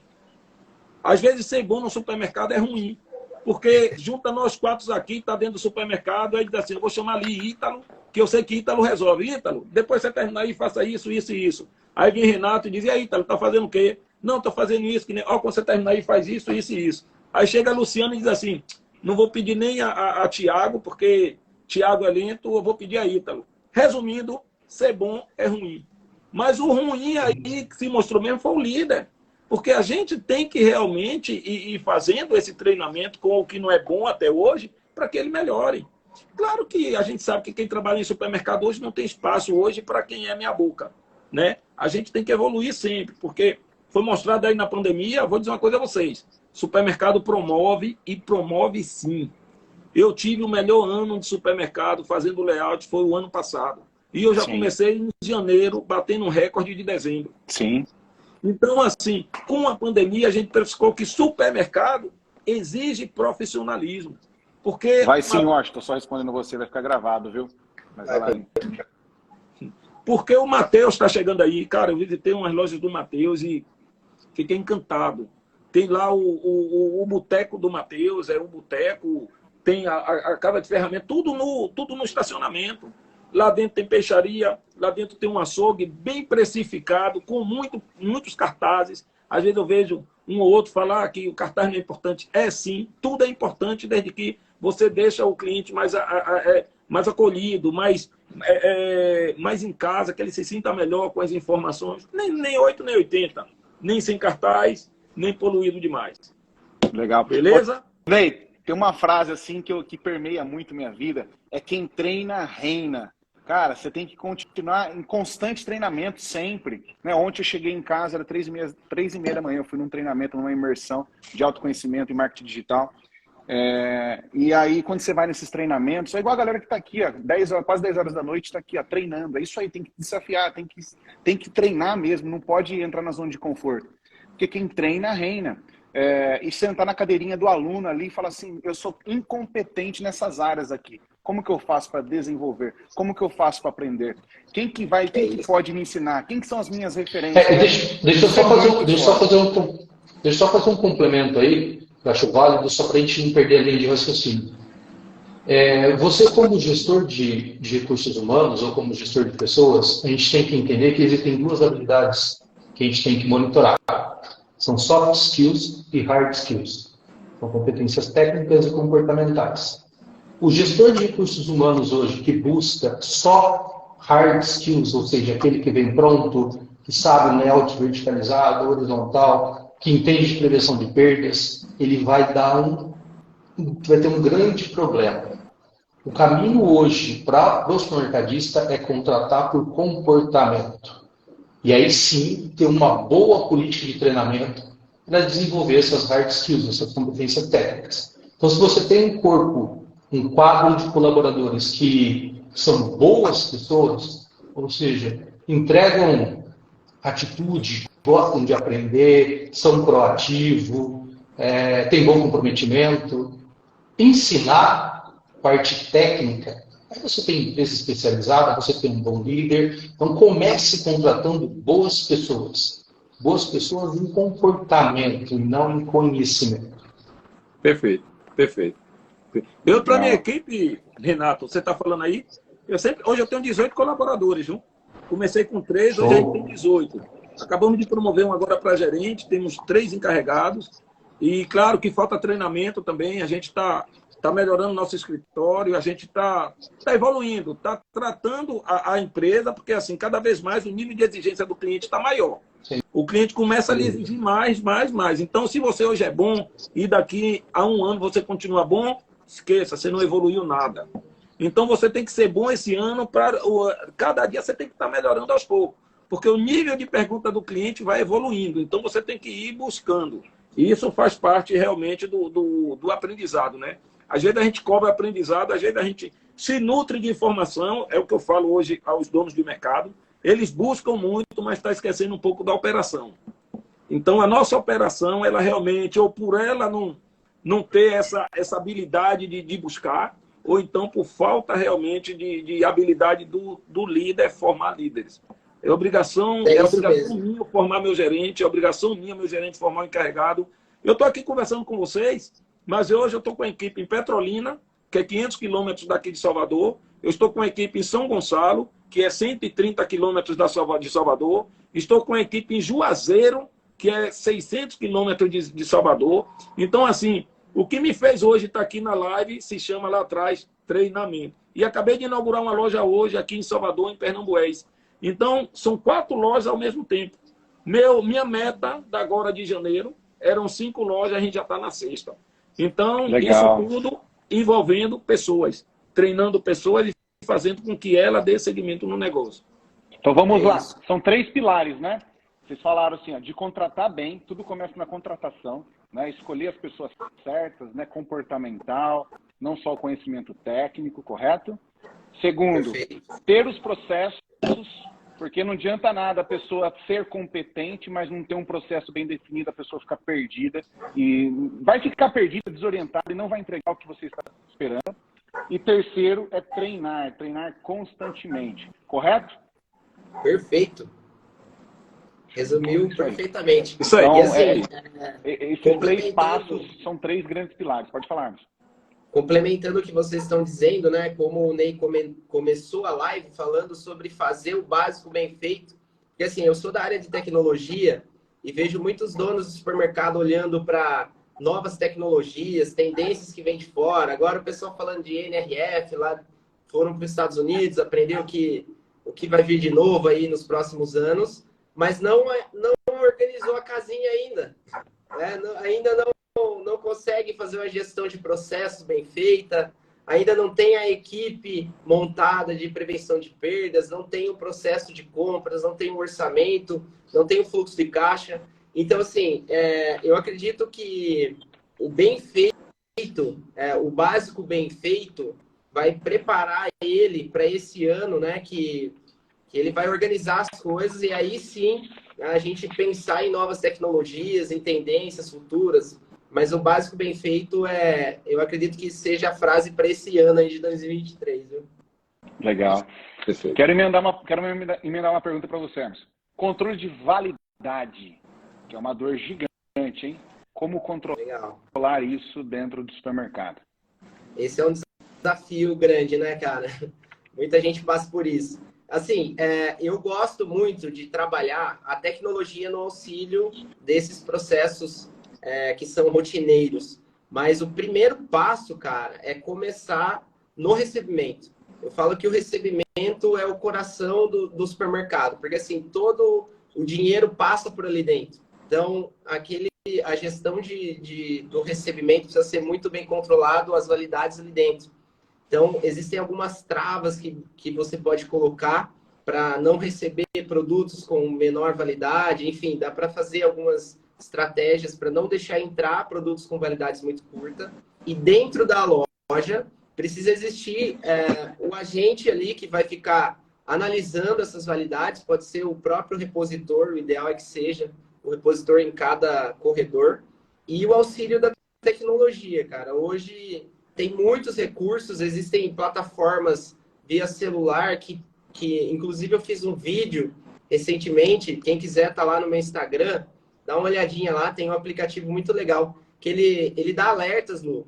Às vezes, ser bom no supermercado é ruim. Porque junta nós quatro aqui, está dentro do supermercado, aí diz assim, eu vou chamar ali Ítalo, que eu sei que Ítalo resolve. Ítalo, depois você terminar aí, faça isso, isso e isso. Aí vem Renato e diz, e aí, Ítalo, tá fazendo o quê? Não, estou fazendo isso, que nem... Ó, quando você terminar aí, faz isso, isso e isso. Aí chega a Luciana e diz assim, não vou pedir nem a Tiago, porque Tiago é lento, eu vou pedir a Ítalo. Resumindo, ser bom é ruim. Mas o ruim aí que se mostrou mesmo foi o líder. Porque a gente tem que realmente ir fazendo esse treinamento com o que não é bom até hoje, para que ele melhore. Claro que a gente sabe que quem trabalha em supermercado hoje não tem espaço hoje para quem é meia boca, né? A gente tem que evoluir sempre, porque foi mostrado aí na pandemia, vou dizer uma coisa a vocês, supermercado promove e promove sim. Eu tive o melhor ano de supermercado fazendo layout, foi o ano passado. E eu já comecei em janeiro, batendo um recorde de dezembro. Sim. Então, assim, com a pandemia, a gente verificou que supermercado exige profissionalismo. Porque vai sim, Washington, só respondendo você, vai ficar gravado, viu? Mas vai lá. Porque o Matheus está chegando aí. Cara, eu visitei umas lojas do Matheus e fiquei encantado. Tem lá o boteco do Matheus, é um boteco, tem a casa de ferramenta, tudo no estacionamento. Lá dentro tem peixaria, lá dentro tem um açougue bem precificado, com muitos cartazes. Às vezes eu vejo um ou outro falar que o cartaz não é importante. É sim, tudo é importante desde que você deixa o cliente mais acolhido, mais em casa, que ele se sinta melhor com as informações. Nem 8, nem 80. Nem sem cartaz, nem poluído demais. Legal. Beleza? Ney, tem uma frase assim que permeia muito minha vida. É quem treina, reina. Cara, você tem que continuar em constante treinamento sempre. Né? Ontem eu cheguei em casa, era 3h30 da manhã, eu fui num treinamento, numa imersão de autoconhecimento e marketing digital. E aí, quando você vai nesses treinamentos, é igual a galera que está aqui, ó, quase 10 horas da noite, está aqui, ó, treinando. É isso aí, tem que desafiar, tem que treinar mesmo, não pode entrar na zona de conforto. Porque quem treina, reina. E sentar na cadeirinha do aluno ali e falar assim, eu sou incompetente nessas áreas aqui. Como que eu faço para desenvolver? Como que eu faço para aprender? Quem que pode me ensinar? Quem que são as minhas referências? Deixa eu só fazer um complemento aí. eu acho válido, só para a gente não perder a linha de raciocínio. Você, como gestor de recursos humanos ou como gestor de pessoas, a gente tem que entender que existem duas habilidades que a gente tem que monitorar. São soft skills e hard skills. São competências técnicas e comportamentais. O gestor de recursos humanos hoje que busca só hard skills, ou seja, aquele que vem pronto, que sabe o layout verticalizado, horizontal, que entende de prevenção de perdas, ele vai ter um grande problema. O caminho hoje para o supermercadista é contratar por comportamento. E aí sim ter uma boa política de treinamento para desenvolver essas hard skills, essas competências técnicas. Então, se você tem um corpo, um quadro de colaboradores que são boas pessoas, ou seja, entregam atitude, gostam de aprender, são proativos, têm bom comprometimento, ensinar parte técnica, aí você tem empresa especializada, você tem um bom líder, então comece contratando boas pessoas em comportamento e não em conhecimento. Perfeito, perfeito. Eu, para minha equipe, Renato, você está falando aí, hoje eu tenho 18 colaboradores, viu? Comecei com 3, hoje a gente tem 18. Acabamos de promover um agora para gerente, temos 3 encarregados. E claro que falta treinamento também, a gente está melhorando nosso escritório, a gente está evoluindo, está tratando a empresa, porque assim, cada vez mais o nível de exigência do cliente está maior. Sim. O cliente começa a lhe exigir mais. Então, se você hoje é bom e daqui a um ano você continua bom, esqueça, você não evoluiu nada. Então, você tem que ser bom esse ano, cada dia você tem que estar melhorando aos poucos, porque o nível de pergunta do cliente vai evoluindo, então você tem que ir buscando. E isso faz parte realmente do aprendizado, né? Às vezes a gente cobra aprendizado, às vezes a gente se nutre de informação, é o que eu falo hoje aos donos de mercado. Eles buscam muito, mas está esquecendo um pouco da operação. Então, a nossa operação, ela realmente, ou por ela não ter essa habilidade de buscar, ou então por falta realmente de habilidade do líder formar líderes. É obrigação minha formar meu gerente, é obrigação minha, meu gerente, formar o encarregado. Eu estou aqui conversando com vocês, mas hoje eu estou com a equipe em Petrolina, que é 500 quilômetros daqui de Salvador. Eu estou com a equipe em São Gonçalo, que é 130 quilômetros de Salvador. Estou com a equipe em Juazeiro, que é 600 quilômetros de Salvador. Então, assim, o que me fez hoje estar aqui na live se chama lá atrás treinamento. E acabei de inaugurar uma loja hoje aqui em Salvador, em Pernambués. Então, são 4 lojas ao mesmo tempo. Minha meta da agora de janeiro eram 5 lojas, a gente já está na 6ª. Então, legal. Isso tudo envolvendo pessoas, treinando pessoas e fazendo com que ela dê seguimento no negócio. Então, vamos lá. São 3 pilares, né? Vocês falaram assim, ó, de contratar bem, tudo começa na contratação, né? Escolher as pessoas certas, né? Comportamental, não só o conhecimento técnico, correto? Segundo, ter os processos, porque não adianta nada a pessoa ser competente, mas não ter um processo bem definido, a pessoa ficar perdida, e vai ficar perdida, desorientada, e não vai entregar o que você está esperando. E terceiro é treinar constantemente, correto? Perfeito. Resumiu perfeitamente. Isso aí. Então, assim, esses 3 passos são 3 grandes pilares. Pode falar, Anderson. Complementando o que vocês estão dizendo, né? Como o Ney começou a live falando sobre fazer o básico bem feito. Porque assim, eu sou da área de tecnologia e vejo muitos donos do supermercado olhando para novas tecnologias, tendências que vêm de fora. Agora o pessoal falando de NRF, lá foram para os Estados Unidos, aprender o que vai vir de novo aí nos próximos anos, mas não organizou a casinha ainda. Né? Ainda não consegue fazer uma gestão de processos bem feita, ainda não tem a equipe montada de prevenção de perdas, não tem o processo de compras, não tem o orçamento, não tem o fluxo de caixa. Então, assim, eu acredito que o bem feito, o básico bem feito, vai preparar ele para esse ano, né, que ele vai organizar as coisas e aí sim a gente pensar em novas tecnologias, em tendências futuras. Mas o básico bem feito eu acredito que seja a frase para esse ano aí de 2023, viu? Legal. Quero emendar uma pergunta para você, Emerson. Controle de validade, que é uma dor gigante, hein? Como controlar controlar isso dentro do supermercado? Esse é um desafio grande, né, cara? Muita gente passa por isso. Assim, eu gosto muito de trabalhar a tecnologia no auxílio desses processos que são rotineiros. Mas o primeiro passo, cara, é começar no recebimento. Eu falo que o recebimento é o coração do supermercado, porque assim, todo o dinheiro passa por ali dentro. Então, a gestão do recebimento precisa ser muito bem controlado, as validades ali dentro. Então, existem algumas travas que você pode colocar para não receber produtos com menor validade. Enfim, dá para fazer algumas estratégias para não deixar entrar produtos com validades muito curtas. E dentro da loja, precisa existir o agente ali que vai ficar analisando essas validades. Pode ser o próprio repositor, o ideal é que seja o repositor em cada corredor. E o auxílio da tecnologia, cara. Hoje tem muitos recursos, existem plataformas via celular que inclusive eu fiz um vídeo recentemente, quem quiser tá lá no meu Instagram, dá uma olhadinha lá, tem um aplicativo muito legal, que ele dá alertas, Lu.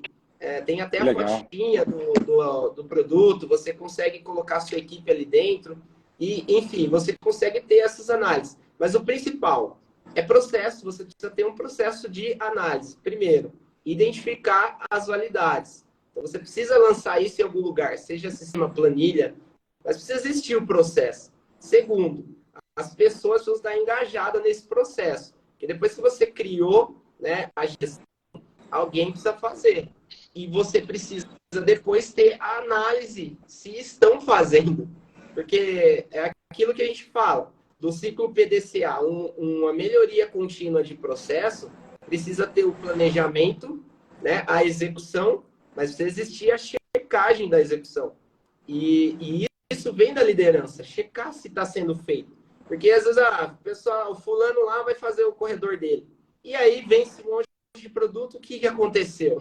Tem até a fotinha do produto, você consegue colocar a sua equipe ali dentro, e enfim, você consegue ter essas análises. Mas o principal é processo, você precisa ter um processo de análise. Primeiro, identificar as validades. Então, você precisa lançar isso em algum lugar, seja sistema planilha, mas precisa existir o processo. Segundo, as pessoas precisam estar engajadas nesse processo. Porque depois que você criou, né, a gestão, alguém precisa fazer. E você precisa depois ter a análise se estão fazendo. Porque é aquilo que a gente fala, do ciclo PDCA, uma melhoria contínua de processo, precisa ter o planejamento, né, a execução, mas precisa existir a checagem da execução. E isso vem da liderança, checar se está sendo feito. Porque às vezes o fulano lá vai fazer o corredor dele. E aí vem esse monte de produto, o que aconteceu?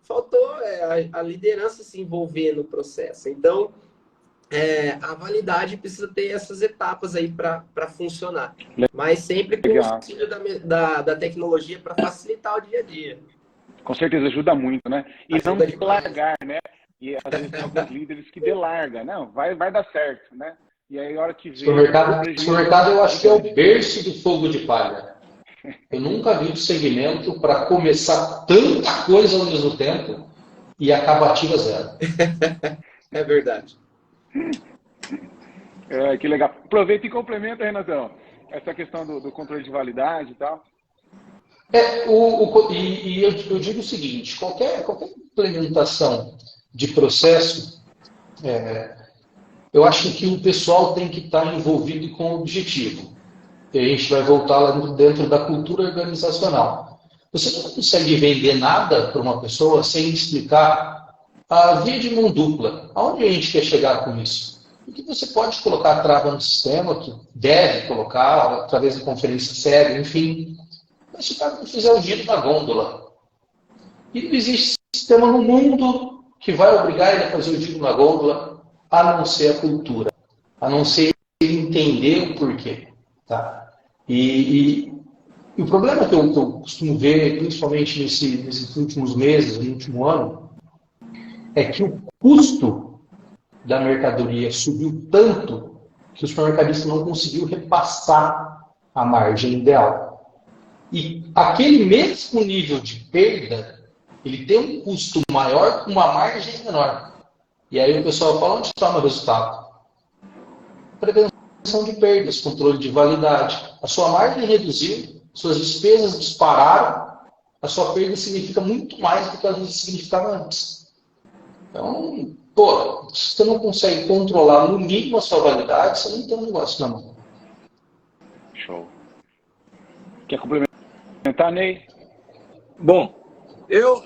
Faltou a liderança se envolver no processo. Então, a validade precisa ter essas etapas aí para funcionar. Mas sempre com o auxílio da tecnologia para facilitar o dia a dia. Com certeza, ajuda muito, né? E não largar, né? E às vezes tem alguns líderes que delargam. Não, vai dar certo, né? E aí a hora que vê... Supermercado eu acho que é o berço do fogo de palha. Eu nunca vi um segmento para começar tanta coisa ao mesmo tempo e acabativa zero. É verdade. Que legal. Aproveita e complementa, Renatão, essa questão do controle de validade e tal. Eu digo o seguinte, qualquer implementação de processo, eu acho que o pessoal tem que estar envolvido com o objetivo. E a gente vai voltar lá dentro da cultura organizacional. Você não consegue vender nada para uma pessoa sem explicar a via de mão dupla. Aonde a gente quer chegar com isso? Porque você pode colocar trava no sistema, que deve colocar, através da conferência séria, enfim. Mas se o cara não fizer o giro da gôndola, e não existe sistema no mundo que vai obrigar ele a fazer o giro na gôndola, a não ser a cultura, a não ser ele entender o porquê. Tá? E o problema que eu costumo ver, principalmente nesses últimos meses, no último ano, é que o custo da mercadoria subiu tanto que o supermercadista não conseguiu repassar a margem ideal. E aquele mesmo nível de perda, ele tem um custo maior com uma margem menor. E aí o pessoal fala, onde está o resultado? Prevenção de perdas, controle de validade. A sua margem reduziu, suas despesas dispararam, a sua perda significa muito mais do que ela significava antes. Então, se você não consegue controlar no mínimo a sua validade, você não tem um negócio na mão. Show. Quer complementar, Ney? Bom, eu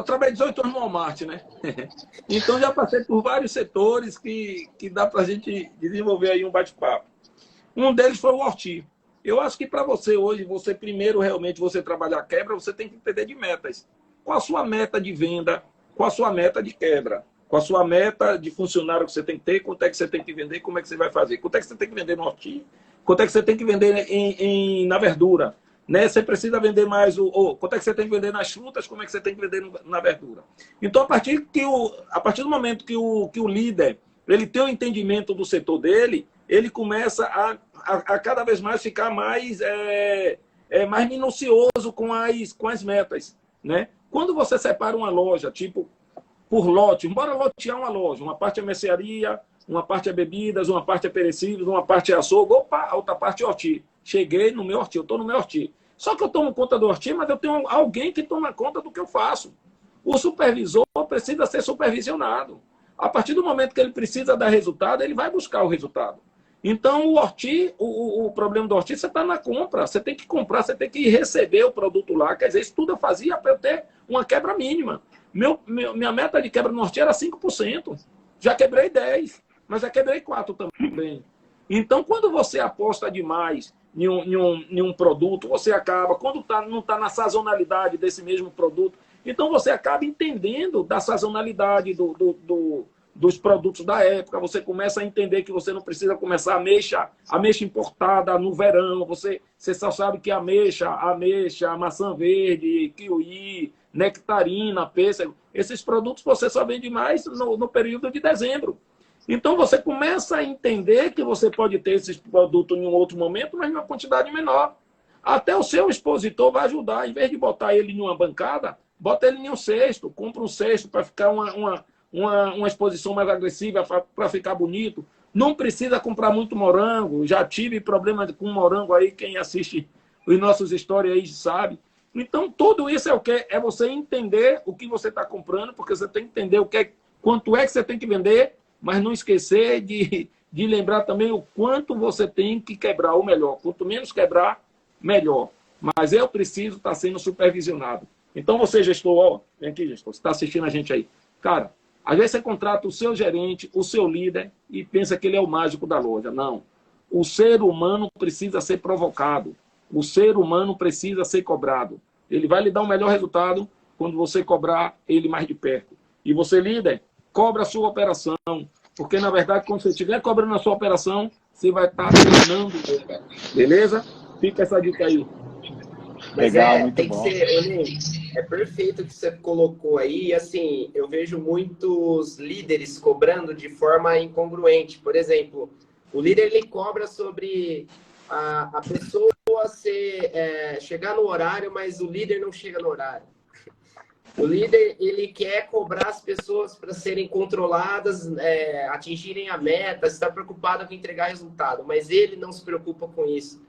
trabalhei 18 anos no Walmart, né? Então já passei por vários setores que dá para a gente desenvolver aí um bate-papo. Um deles foi o Horti. Eu acho que para você hoje, você primeiro realmente você trabalhar quebra, você tem que entender de metas. Qual a sua meta de venda? Qual a sua meta de quebra? Qual a sua meta de funcionário que você tem que ter? Quanto é que você tem que vender? Como é que você vai fazer? Quanto é que você tem que vender no Horti? Quanto é que você tem que vender na verdura? né? Você precisa vender mais quanto é que você tem que vender nas frutas, como é que você tem que vender na verdura. Então, a partir do momento que o líder ele tem o entendimento do setor dele, ele começa a cada vez mais ficar mais minucioso com as metas, né? Quando você separa uma loja, tipo, por lote, bora lotear uma loja, uma parte é mercearia, uma parte é bebidas, uma parte é perecíveis, uma parte é açougue, a outra parte é horti. Cheguei no meu horti, eu estou no meu horti. Só que eu tomo conta do horti, mas eu tenho alguém que toma conta do que eu faço. O supervisor precisa ser supervisionado. A partir do momento que ele precisa dar resultado, ele vai buscar o resultado. Então, o horti, o problema do horti, você está na compra. Você tem que comprar, você tem que receber o produto lá. Quer dizer, isso tudo eu fazia para eu ter uma quebra mínima. Minha meta de quebra no horti era 5%. Já quebrei 10%, mas já quebrei 4% também. Então, quando você aposta demais em um produto, você acaba, quando não está na sazonalidade desse mesmo produto, então você acaba entendendo da sazonalidade dos produtos da época. Você começa a entender que você não precisa começar ameixa importada no verão. Você só sabe que ameixa, maçã verde, kiwi, nectarina, pêssego, esses produtos você só vende mais no período de dezembro. Então você começa a entender que você pode ter esses produtos em um outro momento, mas em uma quantidade menor. Até o seu expositor vai ajudar. Em vez de botar ele em uma bancada, bota ele em um cesto. Compra um cesto para ficar uma exposição mais agressiva, para ficar bonito. Não precisa comprar muito morango. Já tive problema com morango aí, quem assiste os nossos stories aí sabe. Então, tudo isso é o quê? É você entender o que você está comprando, porque você tem que entender quanto é que você tem que vender, mas não esquecer de lembrar também o quanto você tem que quebrar, ou melhor, quanto menos quebrar, melhor. Mas eu preciso estar sendo supervisionado. Então, você, gestor, vem aqui, gestor, você está assistindo a gente aí. Cara, às vezes você contrata o seu gerente, o seu líder, e pensa que ele é o mágico da loja. Não. O ser humano precisa ser provocado. O ser humano precisa ser cobrado. Ele vai lhe dar um melhor resultado quando você cobrar ele mais de perto. E você, líder, cobra a sua operação. Porque, na verdade, quando você estiver cobrando a sua operação, você vai estar treinando. Beleza? Fica essa dica aí. Mas legal, muito tem bom. que ser, Olim, é perfeito o que você colocou aí. E, assim, eu vejo muitos líderes cobrando de forma incongruente. Por exemplo, o líder ele cobra sobre a pessoa chegar no horário, mas o líder não chega no horário. O líder ele quer cobrar as pessoas para serem controladas, atingirem a meta, está preocupado com entregar resultado, mas ele não se preocupa com isso.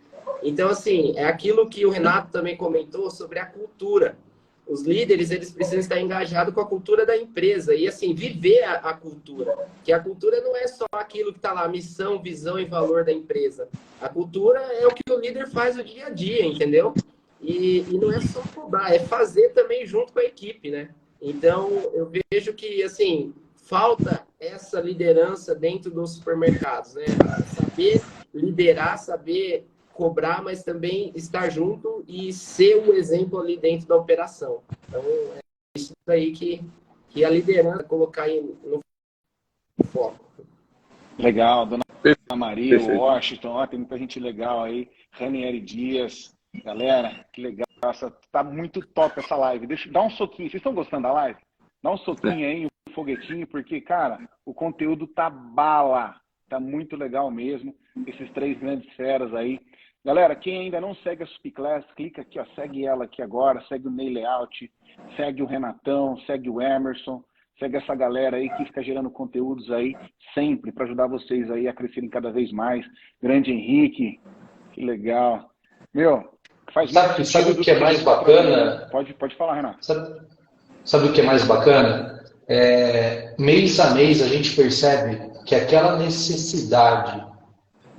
Então, assim, é aquilo que o Renato também comentou sobre a cultura. Os líderes, eles precisam estar engajados com a cultura da empresa e, assim, viver a cultura. Que a cultura não é só aquilo que está lá, missão, visão e valor da empresa. A cultura é o que o líder faz no dia a dia, entendeu? E não é só cobrar, é fazer também junto com a equipe, né? Então, eu vejo que, assim, falta essa liderança dentro dos supermercados, né? Saber liderar, saber cobrar, mas também estar junto e ser o exemplo ali dentro da operação. Então, é isso aí que a liderança colocar no foco. Legal, dona Maria, o Washington, ó, tem muita gente legal aí, Ranieri Dias, galera, que legal, tá muito top essa live. Dá um soquinho, vocês estão gostando da live? Dá um soquinho aí, um foguetinho, porque, cara, o conteúdo tá bala, tá muito legal mesmo, esses três grandes feras aí. Galera, quem ainda não segue a Supiclass, clica aqui, ó, segue ela aqui agora, segue o Ney Layout, segue o Renatão, segue o Emerson, segue essa galera aí que fica gerando conteúdos aí sempre para ajudar vocês aí a crescerem cada vez mais. Grande Henrique, que legal. Meu, faz sabe o que é mais bacana? Pode falar, Renato. Sabe o que é mais bacana? Mês a mês a gente percebe que aquela necessidade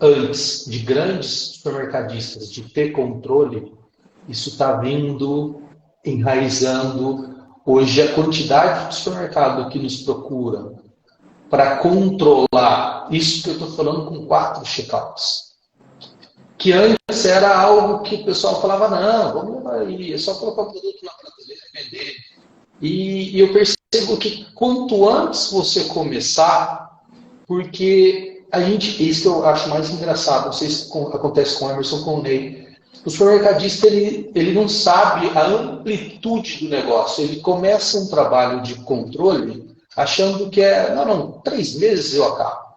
antes de grandes supermercadistas de ter controle, isso está vindo, enraizando. Hoje a quantidade de supermercado que nos procuram para controlar, isso que eu estou falando com 4 checkouts, que antes era algo que o pessoal falava, não, vamos levar aí, é só colocar o produto na prateleira e vender. E eu percebo que quanto antes você começar, porque isso que eu acho mais engraçado, não sei se acontece com o Emerson, com o Ney, O supermercadista ele não sabe a amplitude do negócio. Ele começa um trabalho de controle achando que não, 3 meses eu acabo.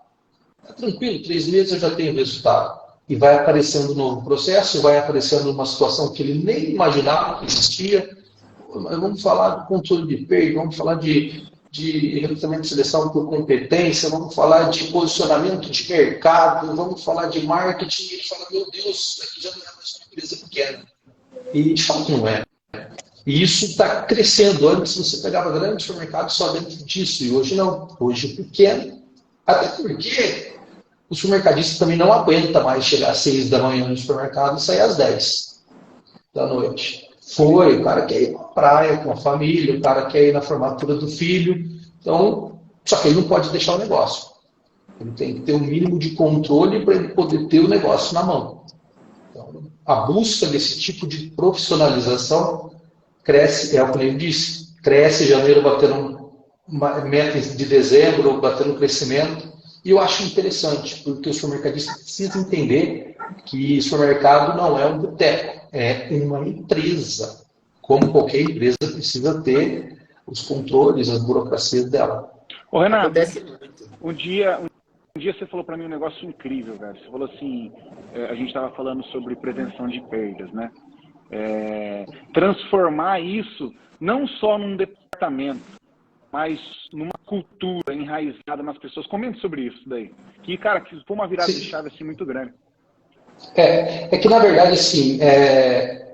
Tá tranquilo, 3 meses eu já tenho resultado. E vai aparecendo um novo processo, vai aparecendo uma situação que ele nem imaginava que existia. Vamos falar de controle de perda, vamos falar de recrutamento de seleção por competência, vamos falar de posicionamento de mercado, vamos falar de marketing. E ele fala, meu Deus, aqui já não é mais uma empresa pequena. E de fato não é. E isso está crescendo. Antes você pegava grandes supermercados só dentro disso, e hoje não. Hoje é pequeno. Até porque o supermercadista também não aguenta mais chegar às 6 da manhã no supermercado e sair às 10 da noite. O cara quer ir pra praia com a família, o cara quer ir na formatura do filho. Então, só que ele não pode deixar o negócio. Ele tem que ter um mínimo de controle para ele poder ter o negócio na mão. Então, a busca desse tipo de profissionalização cresce, é o que ele disse, cresce, janeiro batendo metas de dezembro, batendo crescimento. E eu acho interessante, porque o supermercadista precisa entender que o supermercado não é um boteco, é uma empresa. Como qualquer empresa precisa ter os controles, as burocracias dela. Ô, Renato, um dia você falou para mim um negócio incrível, velho. Você falou assim, a gente estava falando sobre prevenção de perdas, né? Transformar isso não só num departamento, mas numa cultura enraizada nas pessoas. Comente sobre isso daí. Que, cara, que foi uma virada de chave assim muito grande. É que, na verdade, assim,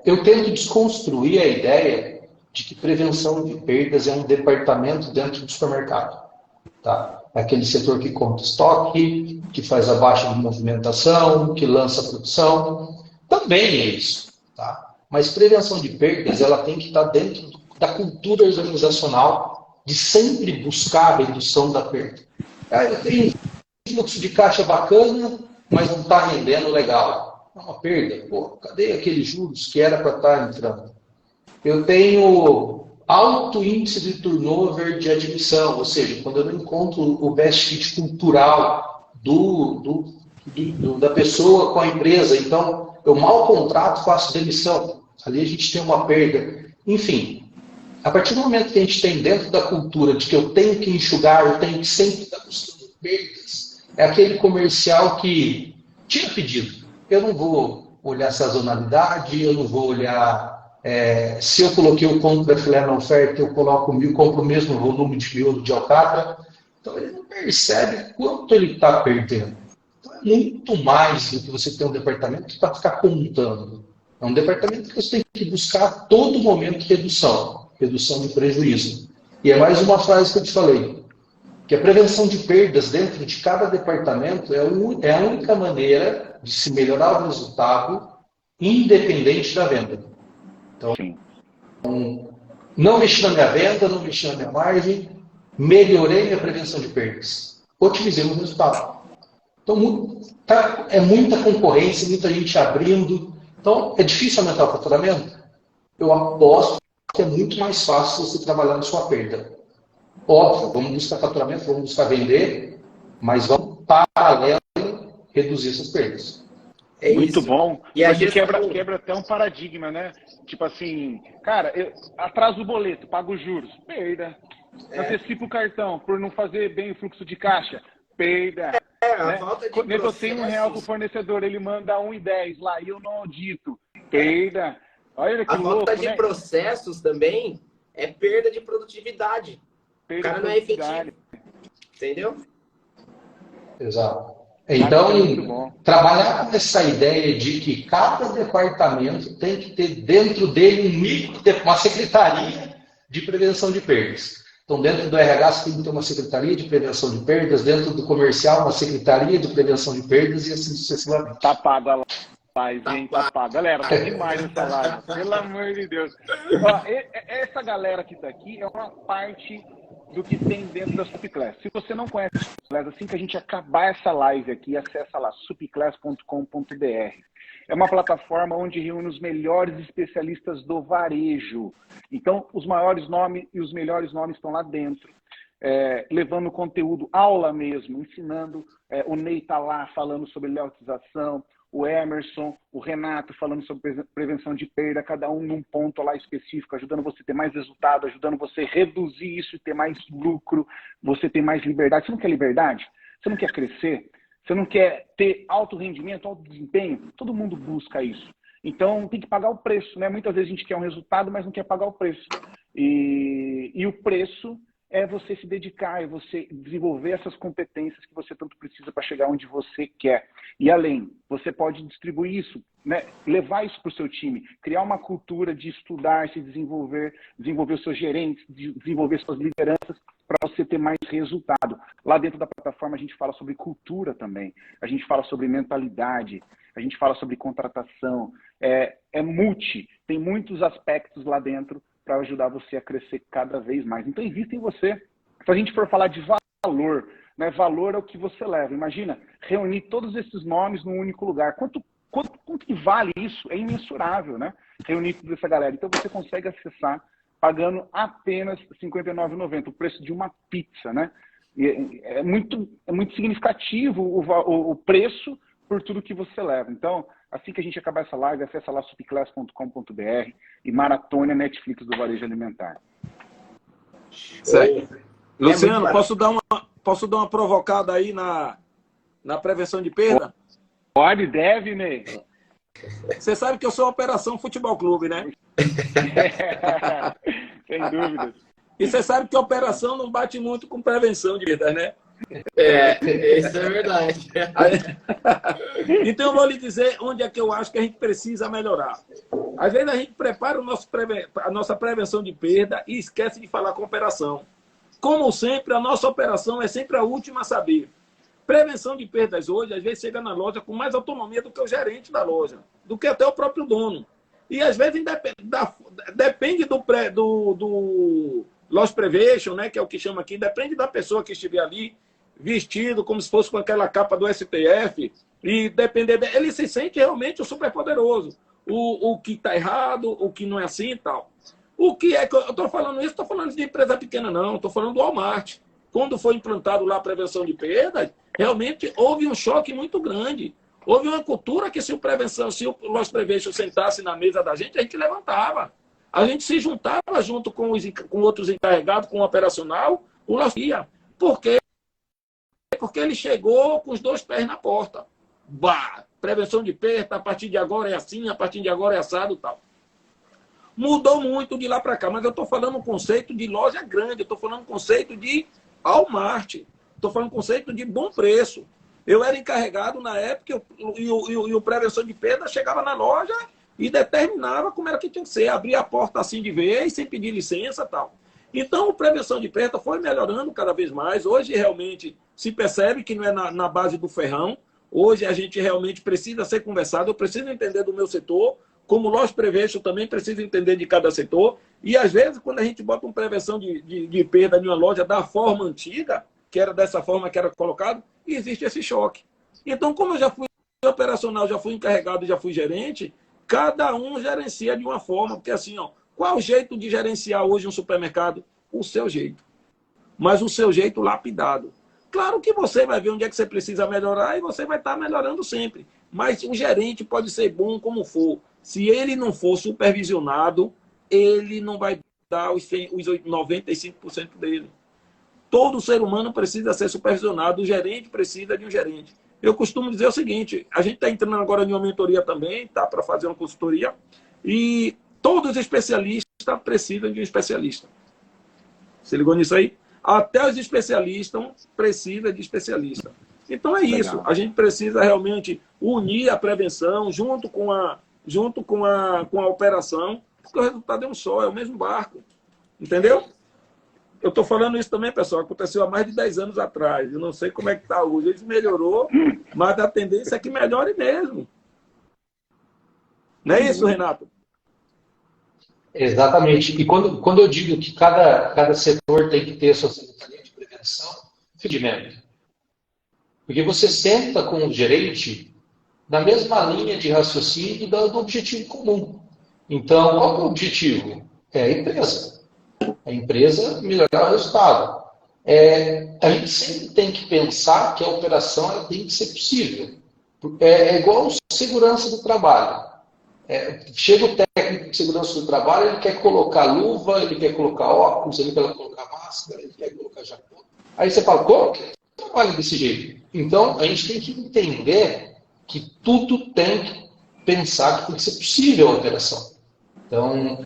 eu tento desconstruir a ideia de que prevenção de perdas é um departamento dentro do supermercado. Tá? Aquele setor que conta estoque, que faz a baixa de movimentação, que lança a produção. Também é isso. Tá? Mas prevenção de perdas ela tem que estar dentro da cultura organizacional de sempre buscar a redução da perda. Eu tenho um fluxo de caixa bacana, mas não está rendendo legal. É uma perda. Pô, cadê aqueles juros que era para estar entrando? Eu tenho alto índice de turnover de admissão, ou seja, quando eu não encontro o best fit cultural da pessoa com a empresa, então eu mal contrato, faço demissão. Ali a gente tem uma perda. Enfim, a partir do momento que a gente tem dentro da cultura de que eu tenho que enxugar, eu tenho que sempre estar buscando perdas, é aquele comercial que tira pedido. Eu não vou olhar sazonalidade, eu não vou olhar se eu coloquei o contra filé na oferta, eu compro o mesmo volume de miolo de alcatra. Então ele não percebe quanto ele está perdendo. Então é muito mais do que você ter um departamento para ficar contando. É um departamento que você tem que buscar a todo momento redução de prejuízo. E é mais uma frase que eu te falei, que a prevenção de perdas dentro de cada departamento é a única maneira de se melhorar o resultado independente da venda. Então, não mexi na minha venda, não mexi na minha margem, melhorei minha prevenção de perdas. Otimizei o resultado. Então, é muita concorrência, muita gente abrindo. Então, é difícil aumentar o faturamento? Eu aposto que é muito mais fácil você trabalhar na sua perda. Óbvio, vamos buscar faturamento, vamos buscar vender, mas vamos, paralelo, reduzir essas perdas. Muito bom. E a gente quebra até um paradigma, né? Tipo assim, cara, eu atraso o boleto, pago os juros, perda. Antecipo o cartão por não fazer bem o fluxo de caixa, perda. A falta de negociei R$1 pro fornecedor, ele manda 1,10 lá e eu não audito, perda. Olha que louco, falta de processos também é perda de produtividade. O cara não é efetivo. Entendeu? Exato. Então, trabalhar com essa ideia de que cada departamento tem que ter dentro dele uma secretaria de prevenção de perdas. Então, dentro do RH, você tem que ter uma secretaria de prevenção de perdas, dentro do comercial, uma secretaria de prevenção de perdas e assim sucessivamente. Tá pago a live, hein? Tá pago. Galera, tá demais essa live. Pelo amor de Deus. Ó, essa galera que tá aqui é uma parte do que tem dentro da Supiclass. Se você não conhece a Supiclass, assim que a gente acabar essa live aqui, acessa lá, supiclass.com.br. É uma plataforma onde reúne os melhores especialistas do varejo. Então, os maiores nomes e os melhores nomes estão lá dentro, levando conteúdo, aula mesmo, ensinando. O Ney está lá falando sobre leotização, o Emerson, o Renato falando sobre prevenção de perda, cada um num ponto lá específico, ajudando você a ter mais resultado, ajudando você a reduzir isso e ter mais lucro, você ter mais liberdade. Você não quer liberdade? Você não quer crescer? Você não quer ter alto rendimento, alto desempenho? Todo mundo busca isso. Então, tem que pagar o preço, né? Muitas vezes a gente quer um resultado, mas não quer pagar o preço. E o preço é você se dedicar, é você desenvolver essas competências que você tanto precisa para chegar onde você quer. E além, você pode distribuir isso, né? Levar isso para o seu time, criar uma cultura de estudar, se desenvolver, desenvolver os seus gerentes, desenvolver suas lideranças para você ter mais resultado. Lá dentro da plataforma a gente fala sobre cultura também, a gente fala sobre mentalidade, a gente fala sobre contratação, tem muitos aspectos lá dentro para ajudar você a crescer cada vez mais. Então, invista em você. Se a gente for falar de valor, né? Valor é o que você leva. Imagina, reunir todos esses nomes num único lugar. Quanto que vale isso? É imensurável, né? Reunir toda essa galera. Então, você consegue acessar pagando apenas R$ 59,90, o preço de uma pizza, né? E é muito significativo o preço por tudo que você leva. Então, assim que a gente acabar essa live, acessa lá supclass.com.br e maratona Netflix do varejo alimentar. Certo. Luciano, posso dar uma provocada aí na prevenção de perda? Pode, deve, Ney. Você sabe que eu sou Operação Futebol Clube, né? Sem dúvidas. E você sabe que a operação não bate muito com prevenção de perda, né? Isso é verdade. Então eu vou lhe dizer onde é que eu acho que a gente precisa melhorar. Às vezes a gente prepara a nossa prevenção de perda e esquece de falar com a operação. Como sempre, a nossa operação é sempre a última a saber. Prevenção de perdas hoje, às vezes chega na loja com mais autonomia do que o gerente da loja, do que até o próprio dono. E às vezes depende do loss prevention, né, que é o que chama aqui, depende da pessoa que estiver ali, vestido como se fosse com aquela capa do STF, e depender ele se sente realmente o superpoderoso. O que está errado, o que não é assim e tal. O que é que eu estou falando isso? Estou falando de empresa pequena, não. Estou falando do Walmart. Quando foi implantado lá a prevenção de perdas, realmente houve um choque muito grande. Houve uma cultura que se o loss prevention sentasse na mesa da gente, a gente levantava. A gente se juntava junto com outros encarregados, com o operacional, o loss ia. Por quê? Porque ele chegou com os dois pés na porta. Bah, prevenção de perda, a partir de agora é assim, a partir de agora é assado e tal. Mudou muito de lá para cá, mas eu estou falando um conceito de loja grande, eu estou falando um conceito de Walmart, estou falando um conceito de bom preço. Eu era encarregado na época e o prevenção de perda chegava na loja e determinava como era que tinha que ser, abria a porta assim de vez, sem pedir licença e tal. Então, a prevenção de perda foi melhorando cada vez mais. Hoje, realmente, se percebe que não é na base do ferrão. Hoje, a gente realmente precisa ser conversado. Eu preciso entender do meu setor. Como loss prevention, também preciso entender de cada setor. E, às vezes, quando a gente bota uma prevenção de perda em uma loja da forma antiga, que era dessa forma que era colocado, existe esse choque. Então, como eu já fui operacional, já fui encarregado, já fui gerente, cada um gerencia de uma forma. Porque, assim, ó, qual o jeito de gerenciar hoje um supermercado? O seu jeito. Mas o seu jeito lapidado. Claro que você vai ver onde é que você precisa melhorar e você vai estar melhorando sempre. Mas o gerente pode ser bom como for. Se ele não for supervisionado, ele não vai dar os 95% dele. Todo ser humano precisa ser supervisionado. O gerente precisa de um gerente. Eu costumo dizer o seguinte, a gente está entrando agora em uma mentoria também, tá, para fazer uma consultoria, e todos os especialistas precisam de um especialista. Você ligou nisso aí? Até os especialistas precisam de especialista. Então é isso. Legal. A gente precisa realmente unir a prevenção junto com a operação, porque o resultado é um só, é o mesmo barco. Entendeu? Eu estou falando isso também, pessoal, aconteceu há mais de 10 anos atrás. Eu não sei como é que está hoje. Ele melhorou, mas a tendência é que melhore mesmo. Não é isso, Renato? Exatamente. E quando eu digo que cada setor tem que ter a sua secretaria de prevenção, atendimento. Porque você senta com o gerente na mesma linha de raciocínio do objetivo comum. Então, qual é o objetivo? É a empresa. A empresa melhorar o resultado. A gente sempre tem que pensar que a operação ela tem que ser possível. É igual segurança do trabalho. Chega o técnico de segurança do trabalho, ele quer colocar luva, ele quer colocar óculos, ele quer colocar máscara, ele quer colocar jacô. Aí você fala, como que trabalha desse jeito? Então, a gente tem que entender que tudo tem que pensar que tem que ser possível a operação. Então,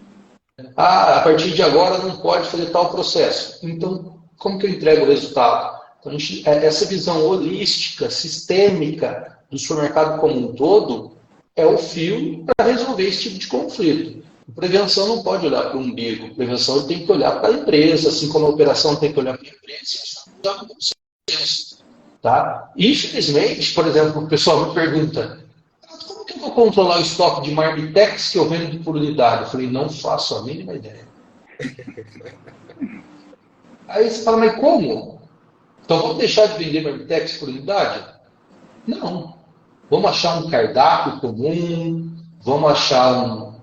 a partir de agora não pode fazer tal processo. Então, como que eu entrego o resultado? Então, essa visão holística, sistêmica do supermercado como um todo é o fio para resolver esse tipo de conflito. A prevenção não pode olhar para o umbigo. A prevenção tem que olhar para a empresa, assim como a operação tem que olhar para a empresa. Tá? Infelizmente, por exemplo, o pessoal me pergunta, como que eu vou controlar o estoque de Marmitex que eu vendo por unidade? Eu falei, não faço a mínima ideia. Aí você fala, mas como? Então vamos deixar de vender Marmitex por unidade? Não. Vamos achar um cardápio comum, vamos achar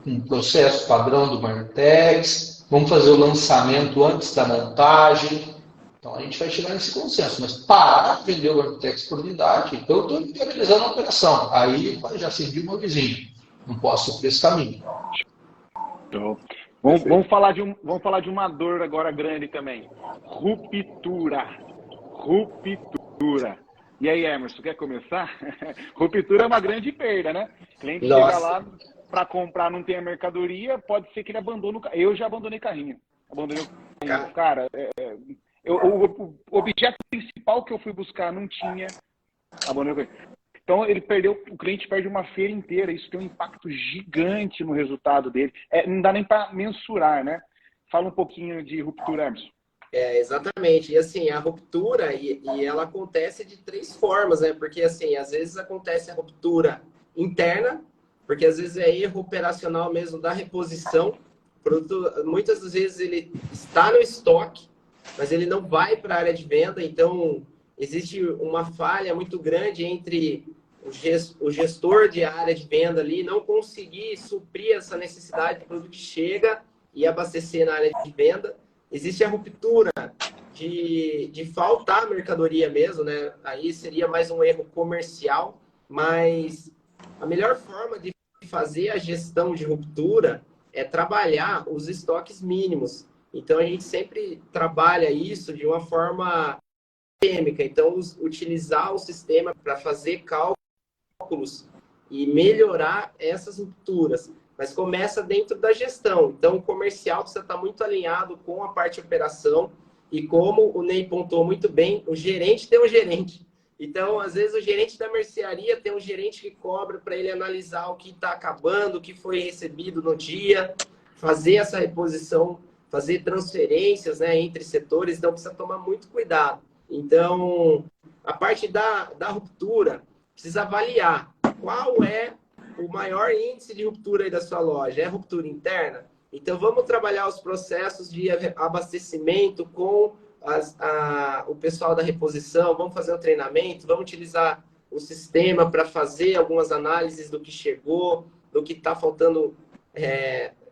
um processo padrão do Marmitex, vamos fazer o lançamento antes da montagem. Então a gente vai chegar nesse consenso, mas parar de vender o Marmitex por unidade, então eu estou viabilizando a operação. Aí já acendi uma vizinha. Não posso ir por esse caminho. Vamos falar de uma dor agora grande também. Ruptura. E aí, Emerson, quer começar? Ruptura é uma grande perda, né? O cliente chega lá para comprar, não tem a mercadoria, pode ser que ele abandone o carrinho. Eu já abandonei carrinho. Cara, o objeto principal que eu fui buscar não tinha. Abandonei o carrinho. Então, o cliente perde uma feira inteira. Isso tem um impacto gigante no resultado dele. Não dá nem para mensurar, né? Fala um pouquinho de ruptura, Emerson. Exatamente. E assim, a ruptura, e ela acontece de 3 formas, né? Porque assim, às vezes acontece a ruptura interna, porque às vezes é erro operacional mesmo da reposição. O produto, muitas das vezes ele está no estoque, mas ele não vai para a área de venda, então existe uma falha muito grande entre o gestor de área de venda ali não conseguir suprir essa necessidade do produto que chega e abastecer na área de venda. Existe a ruptura de faltar mercadoria mesmo, né? Aí seria mais um erro comercial, mas a melhor forma de fazer a gestão de ruptura é trabalhar os estoques mínimos. Então, a gente sempre trabalha isso de uma forma sistêmica. Então, utilizar o sistema para fazer cálculos e melhorar essas rupturas. Mas começa dentro da gestão. Então, o comercial precisa estar muito alinhado com a parte de operação. E como o Ney pontuou muito bem, o gerente tem um gerente. Então, às vezes, o gerente da mercearia tem um gerente que cobra para ele analisar o que está acabando, o que foi recebido no dia, fazer essa reposição, fazer transferências, né, entre setores. Então, precisa tomar muito cuidado. Então, a parte da ruptura, precisa avaliar qual é o maior índice de ruptura aí da sua loja. É ruptura interna? Então, vamos trabalhar os processos de abastecimento com o pessoal da reposição, vamos fazer um treinamento, vamos utilizar o sistema para fazer algumas análises do que chegou, do que está faltando,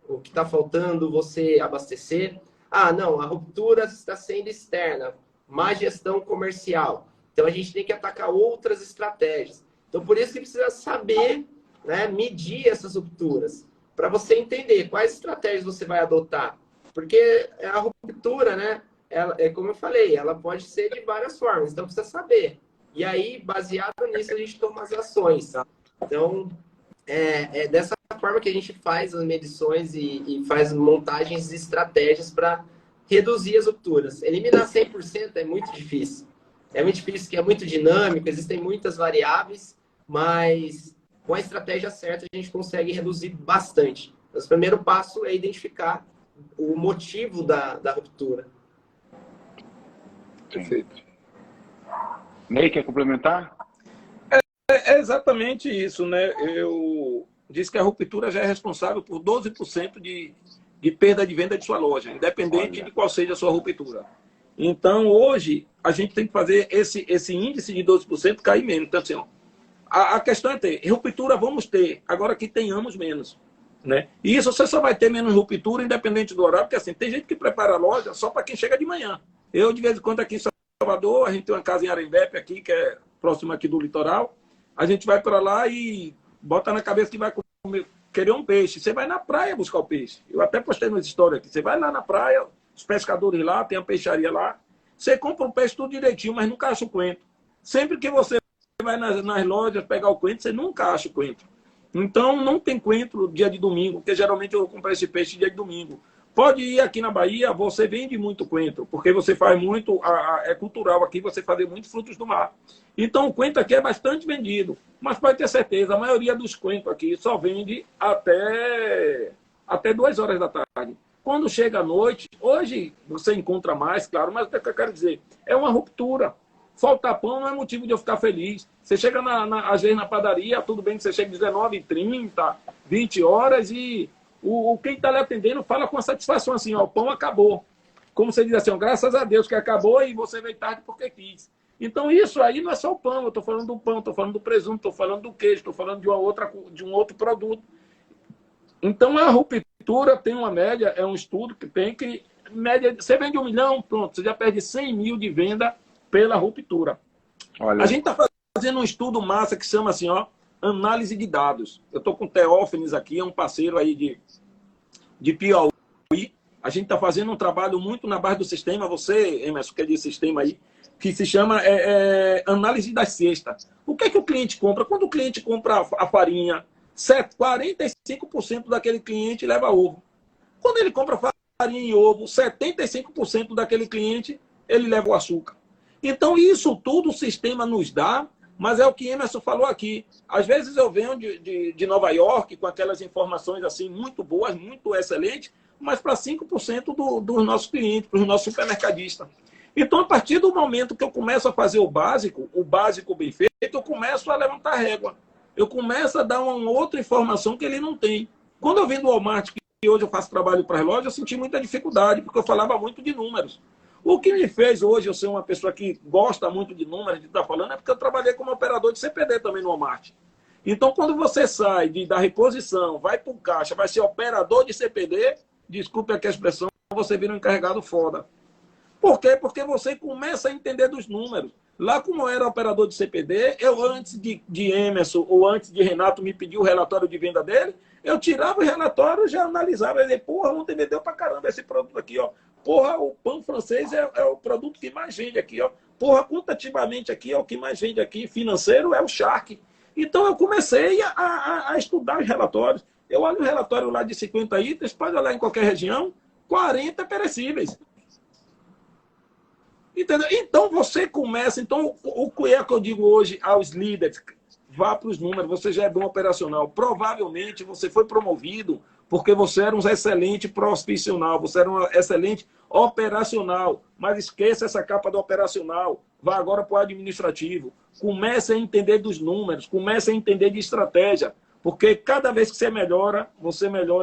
o que está faltando você abastecer. Ah, não, a ruptura está sendo externa, má gestão comercial. Então, a gente tem que atacar outras estratégias. Então, por isso que precisa saber, né, medir essas rupturas, para você entender quais estratégias você vai adotar. Porque a ruptura, né, como eu falei, ela pode ser de várias formas, então precisa saber. E aí, baseado nisso, a gente toma as ações. Tá? Então, é dessa forma que a gente faz as medições e faz montagens de estratégias para reduzir as rupturas. Eliminar 100% é muito difícil. É muito difícil, porque é muito dinâmico, existem muitas variáveis, mas com a estratégia certa a gente consegue reduzir bastante. Mas o primeiro passo é identificar o motivo da ruptura. Perfeito. Ney, quer complementar? É exatamente isso, né? Eu disse que a ruptura já é responsável por 12% de perda de venda de sua loja, independente de qual seja a sua ruptura. Então, hoje, a gente tem que fazer esse índice de 12% cair menos. Então, assim, ó, a questão é ter. Ruptura vamos ter, agora que tenhamos menos. Né? E isso você só vai ter menos ruptura, independente do horário, porque assim, tem gente que prepara a loja só para quem chega de manhã. Eu, de vez em quando, aqui em Salvador, a gente tem uma casa em Arembepe, aqui, que é próximo aqui do litoral, A gente vai para lá e bota na cabeça que vai querer um peixe. Você vai na praia buscar o peixe. Eu até postei nas histórias aqui. Você vai lá na praia, os pescadores lá, tem a peixaria lá. Você compra o peixe tudo direitinho, mas nunca acha o coentro. Sempre que você vai nas lojas pegar o coentro, você nunca acha o coentro. Então, não tem coentro dia de domingo, porque geralmente eu compro esse peixe dia de domingo. Pode ir aqui na Bahia, você vende muito coentro, porque você faz muito, é cultural aqui você fazer muitos frutos do mar. Então, o coentro aqui é bastante vendido. Mas pode ter certeza, a maioria dos coentros aqui só vende até 2 horas da tarde. Quando chega à noite, hoje você encontra mais, claro, mas o que eu quero dizer, é uma ruptura. Faltar pão não é motivo de eu ficar feliz. Você chega, às vezes, na padaria, tudo bem que você chega às 19h30, 20 horas, e quem está lhe atendendo fala com satisfação assim, ó, o pão acabou. Como você diz assim, ó, graças a Deus que acabou e você veio tarde porque quis. Então, isso aí não é só o pão. Eu estou falando do pão, estou falando do presunto, estou falando do queijo, estou falando de um outro produto. Então, a ruptura tem uma média, é um estudo que tem que... média, você vende 1 milhão, pronto, você já perde 100 mil de venda pela ruptura. Olha. A gente está fazendo um estudo massa que chama assim, ó, análise de dados. Eu estou com o Teófanes aqui, é um parceiro aí de Piauí. A gente está fazendo um trabalho muito na base do sistema, você, Emerson, que é de sistema aí, que se chama análise das cestas. O que é que o cliente compra? Quando o cliente compra a farinha, 45% daquele cliente leva ovo. Quando ele compra farinha e ovo, 75% daquele cliente, ele leva o açúcar. Então, isso tudo o sistema nos dá, mas é o que Emerson falou aqui. Às vezes eu venho de Nova York com aquelas informações assim muito boas, muito excelentes, mas para 5% dos nossos clientes, para os nossos supermercadistas. Então, a partir do momento que eu começo a fazer o básico bem feito, eu começo a levantar a régua. Eu começo a dar uma outra informação que ele não tem. Quando eu vim do Walmart, que hoje eu faço trabalho para as lojas, eu senti muita dificuldade, porque eu falava muito de números. O que me fez hoje eu ser uma pessoa que gosta muito de números, de estar falando, é porque eu trabalhei como operador de CPD também no Walmart. Então, quando você sai da reposição, vai para o caixa, vai ser operador de CPD, desculpe aqui a expressão, você vira um encarregado foda. Por quê? Porque você começa a entender dos números. Lá, como eu era operador de CPD, eu antes de Emerson ou antes de Renato me pedir o relatório de venda dele, eu tirava o relatório, já analisava, e dizia, porra, ontem vendeu pra caramba esse produto aqui, ó. Porra, o pão francês é o produto que mais vende aqui, ó. Porra, quantitativamente aqui é o que mais vende aqui. Financeiro é o Shark. Então, eu comecei a estudar os relatórios. Eu olho o relatório lá de 50 itens, pode olhar em qualquer região, 40 perecíveis. Entendeu? Então, você começa... Então, o que é que eu digo hoje aos líderes? Vá para os números, você já é bom operacional. Provavelmente, você foi promovido porque você era um excelente profissional, você era um excelente operacional. Mas esqueça essa capa do operacional. Vá agora para o administrativo. Comece a entender dos números, comece a entender de estratégia. Porque cada vez que você melhora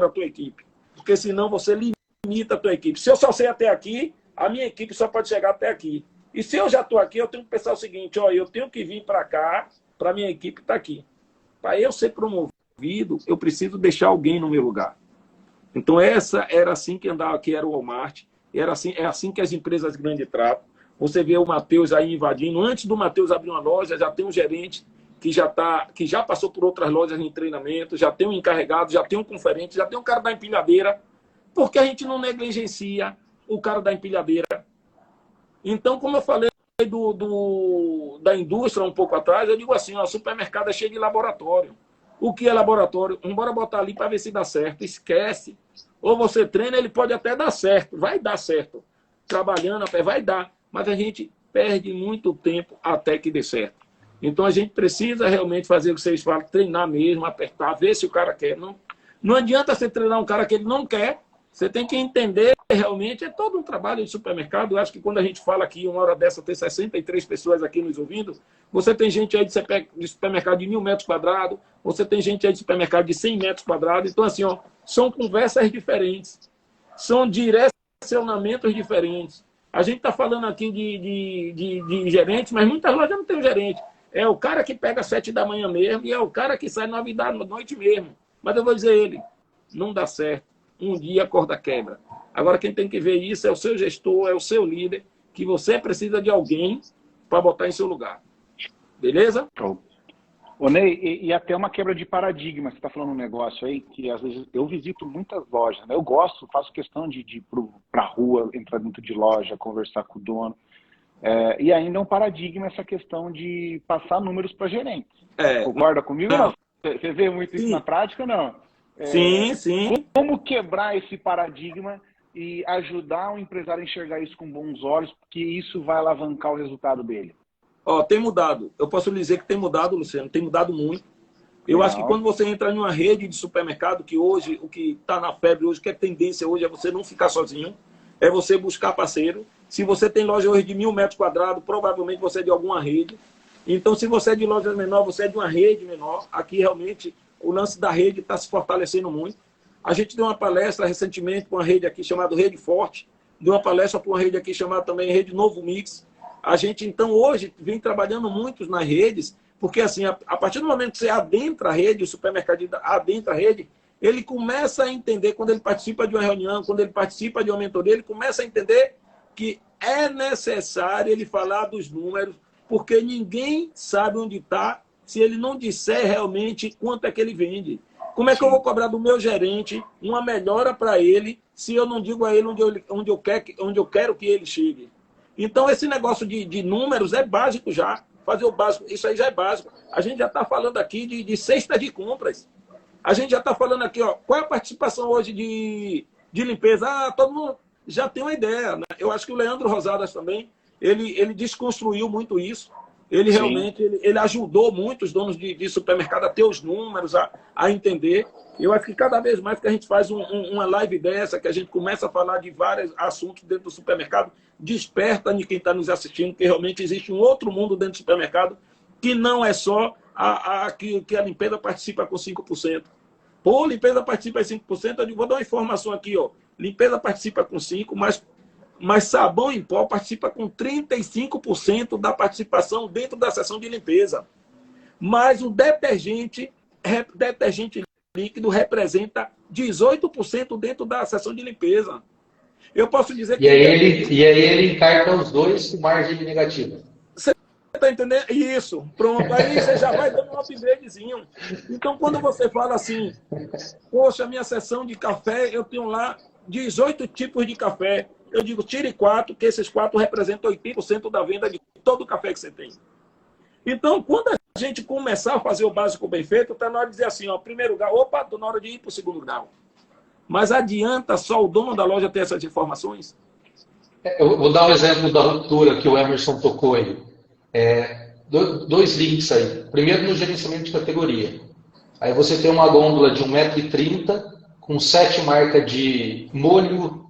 a tua equipe. Porque senão você limita a tua equipe. Se eu só sei até aqui, a minha equipe só pode chegar até aqui. E se eu já estou aqui, eu tenho que pensar o seguinte, ó, eu tenho que vir para cá, para a minha equipe estar aqui. Para eu ser promovido, eu preciso deixar alguém no meu lugar. Então, essa era assim que andava, que era o Walmart. É assim que as empresas grandes tratam. Você vê o Matheus aí invadindo. Antes do Matheus abrir uma loja, já tem um gerente que já passou por outras lojas em treinamento, já tem um encarregado, já tem um conferente, já tem um cara da empilhadeira. Porque a gente não negligencia o cara da empilhadeira. Então, como eu falei da indústria um pouco atrás, eu digo assim, ó, supermercado é cheio de laboratório. O que é laboratório? Bora botar ali para ver se dá certo. Esquece. Ou você treina, ele pode até dar certo. Vai dar certo. Trabalhando, vai dar. Mas a gente perde muito tempo até que dê certo. Então, a gente precisa realmente fazer o que vocês falam, treinar mesmo, apertar, ver se o cara quer. Não adianta você treinar um cara que ele não quer. Você tem que entender realmente, é todo um trabalho de supermercado. Eu acho que quando a gente fala aqui, uma hora dessa, tem 63 pessoas aqui nos ouvindo, você tem gente aí de supermercado de 1.000 metros quadrados, você tem gente aí de supermercado de 100 metros quadrados. Então, assim, ó, são conversas diferentes, são direcionamentos diferentes. A gente está falando aqui de gerentes, mas muitas lojas não tem um gerente. É o cara que pega às 7 da manhã mesmo e é o cara que sai 9 da noite mesmo. Mas eu vou dizer ele, não dá certo. Um dia a corda quebra. Agora, quem tem que ver isso é o seu gestor, é o seu líder, que você precisa de alguém para botar em seu lugar. Beleza? Ô, Ney, e até uma quebra de paradigma. Você está falando um negócio aí que às vezes eu visito muitas lojas, né? Eu gosto, faço questão de ir para a rua, entrar dentro de loja, conversar com o dono. E ainda é um paradigma essa questão de passar números para gerentes. Concorda comigo? Não. Você vê muito isso na prática ou não? Sim, sim. Como quebrar esse paradigma e ajudar o empresário a enxergar isso com bons olhos, porque isso vai alavancar o resultado dele? Tem mudado. Eu posso lhe dizer que tem mudado, Luciano. Tem mudado muito. Eu acho que quando você entra em uma rede de supermercado, que hoje, o que está na febre hoje, que é tendência hoje, é você não ficar sozinho, é você buscar parceiro. Se você tem loja hoje de 1.000 metros quadrados, provavelmente você é de alguma rede. Então, se você é de loja menor, você é de uma rede menor. Aqui, realmente, o lance da rede está se fortalecendo muito. A gente deu uma palestra recentemente com uma rede aqui chamada Rede Forte. Deu uma palestra para uma rede aqui chamada também Rede Novo Mix. A gente, então, hoje, vem trabalhando muito nas redes, porque, assim, a partir do momento que você adentra a rede, o supermercado adentra a rede, ele começa a entender, quando ele participa de uma reunião, quando ele participa de uma mentoria, ele começa a entender que é necessário ele falar dos números, porque ninguém sabe onde está se ele não disser realmente quanto é que ele vende. Como é que eu vou cobrar do meu gerente uma melhora para ele, se eu não digo a ele onde eu quero que ele chegue? Então, esse negócio de números é básico já. Fazer o básico, isso aí já é básico. A gente já está falando aqui de cesta de compras. A gente já está falando aqui, qual é a participação hoje de limpeza? Todo mundo já tem uma ideia, né? Eu acho que o Leandro Rosadas também, ele desconstruiu muito isso. Ele realmente ele ajudou muito os donos de supermercado a ter os números, a entender. Eu acho que cada vez mais que a gente faz uma live dessa, que a gente começa a falar de vários assuntos dentro do supermercado, desperta de quem está nos assistindo que realmente existe um outro mundo dentro do supermercado que não é só que a limpeza participa com 5%. Pô, limpeza participa em 5%, eu vou dar uma informação aqui, limpeza participa com 5%, mas sabão em pó participa com 35% da participação dentro da seção de limpeza. Mas o detergente líquido representa 18% dentro da seção de limpeza. Eu posso dizer que... E aí ele encarta os dois com margem negativa. Você está entendendo? Isso. Pronto. Aí você já vai dando um upgradezinho. Então, quando você fala assim, poxa, minha seção de café, eu tenho lá 18 tipos de café. Eu digo, tire 4, que esses 4 representam 80% da venda de todo o café que você tem. Então, quando a gente começar a fazer o básico bem feito, está na hora de dizer assim, primeiro grau, estou na hora de ir para o segundo grau. Mas adianta só o dono da loja ter essas informações? Eu vou dar um exemplo da ruptura que o Emerson tocou aí. Dois links aí. Primeiro, no gerenciamento de categoria. Aí você tem uma gôndola de 1,30 m com 7 marcas de molho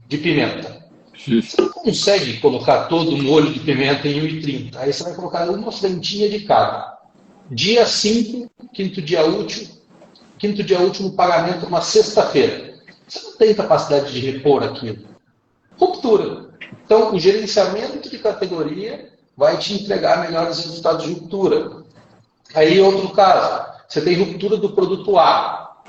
de pimenta. Você não consegue colocar todo o molho de pimenta em 1,30 m. Aí você vai colocar uma frentinha de cada. Dia 5, quinto dia útil no pagamento uma sexta-feira. Você não tem capacidade de repor aquilo. Ruptura. Então, o gerenciamento de categoria vai te entregar melhores resultados de ruptura. Aí, outro caso, você tem ruptura do produto A.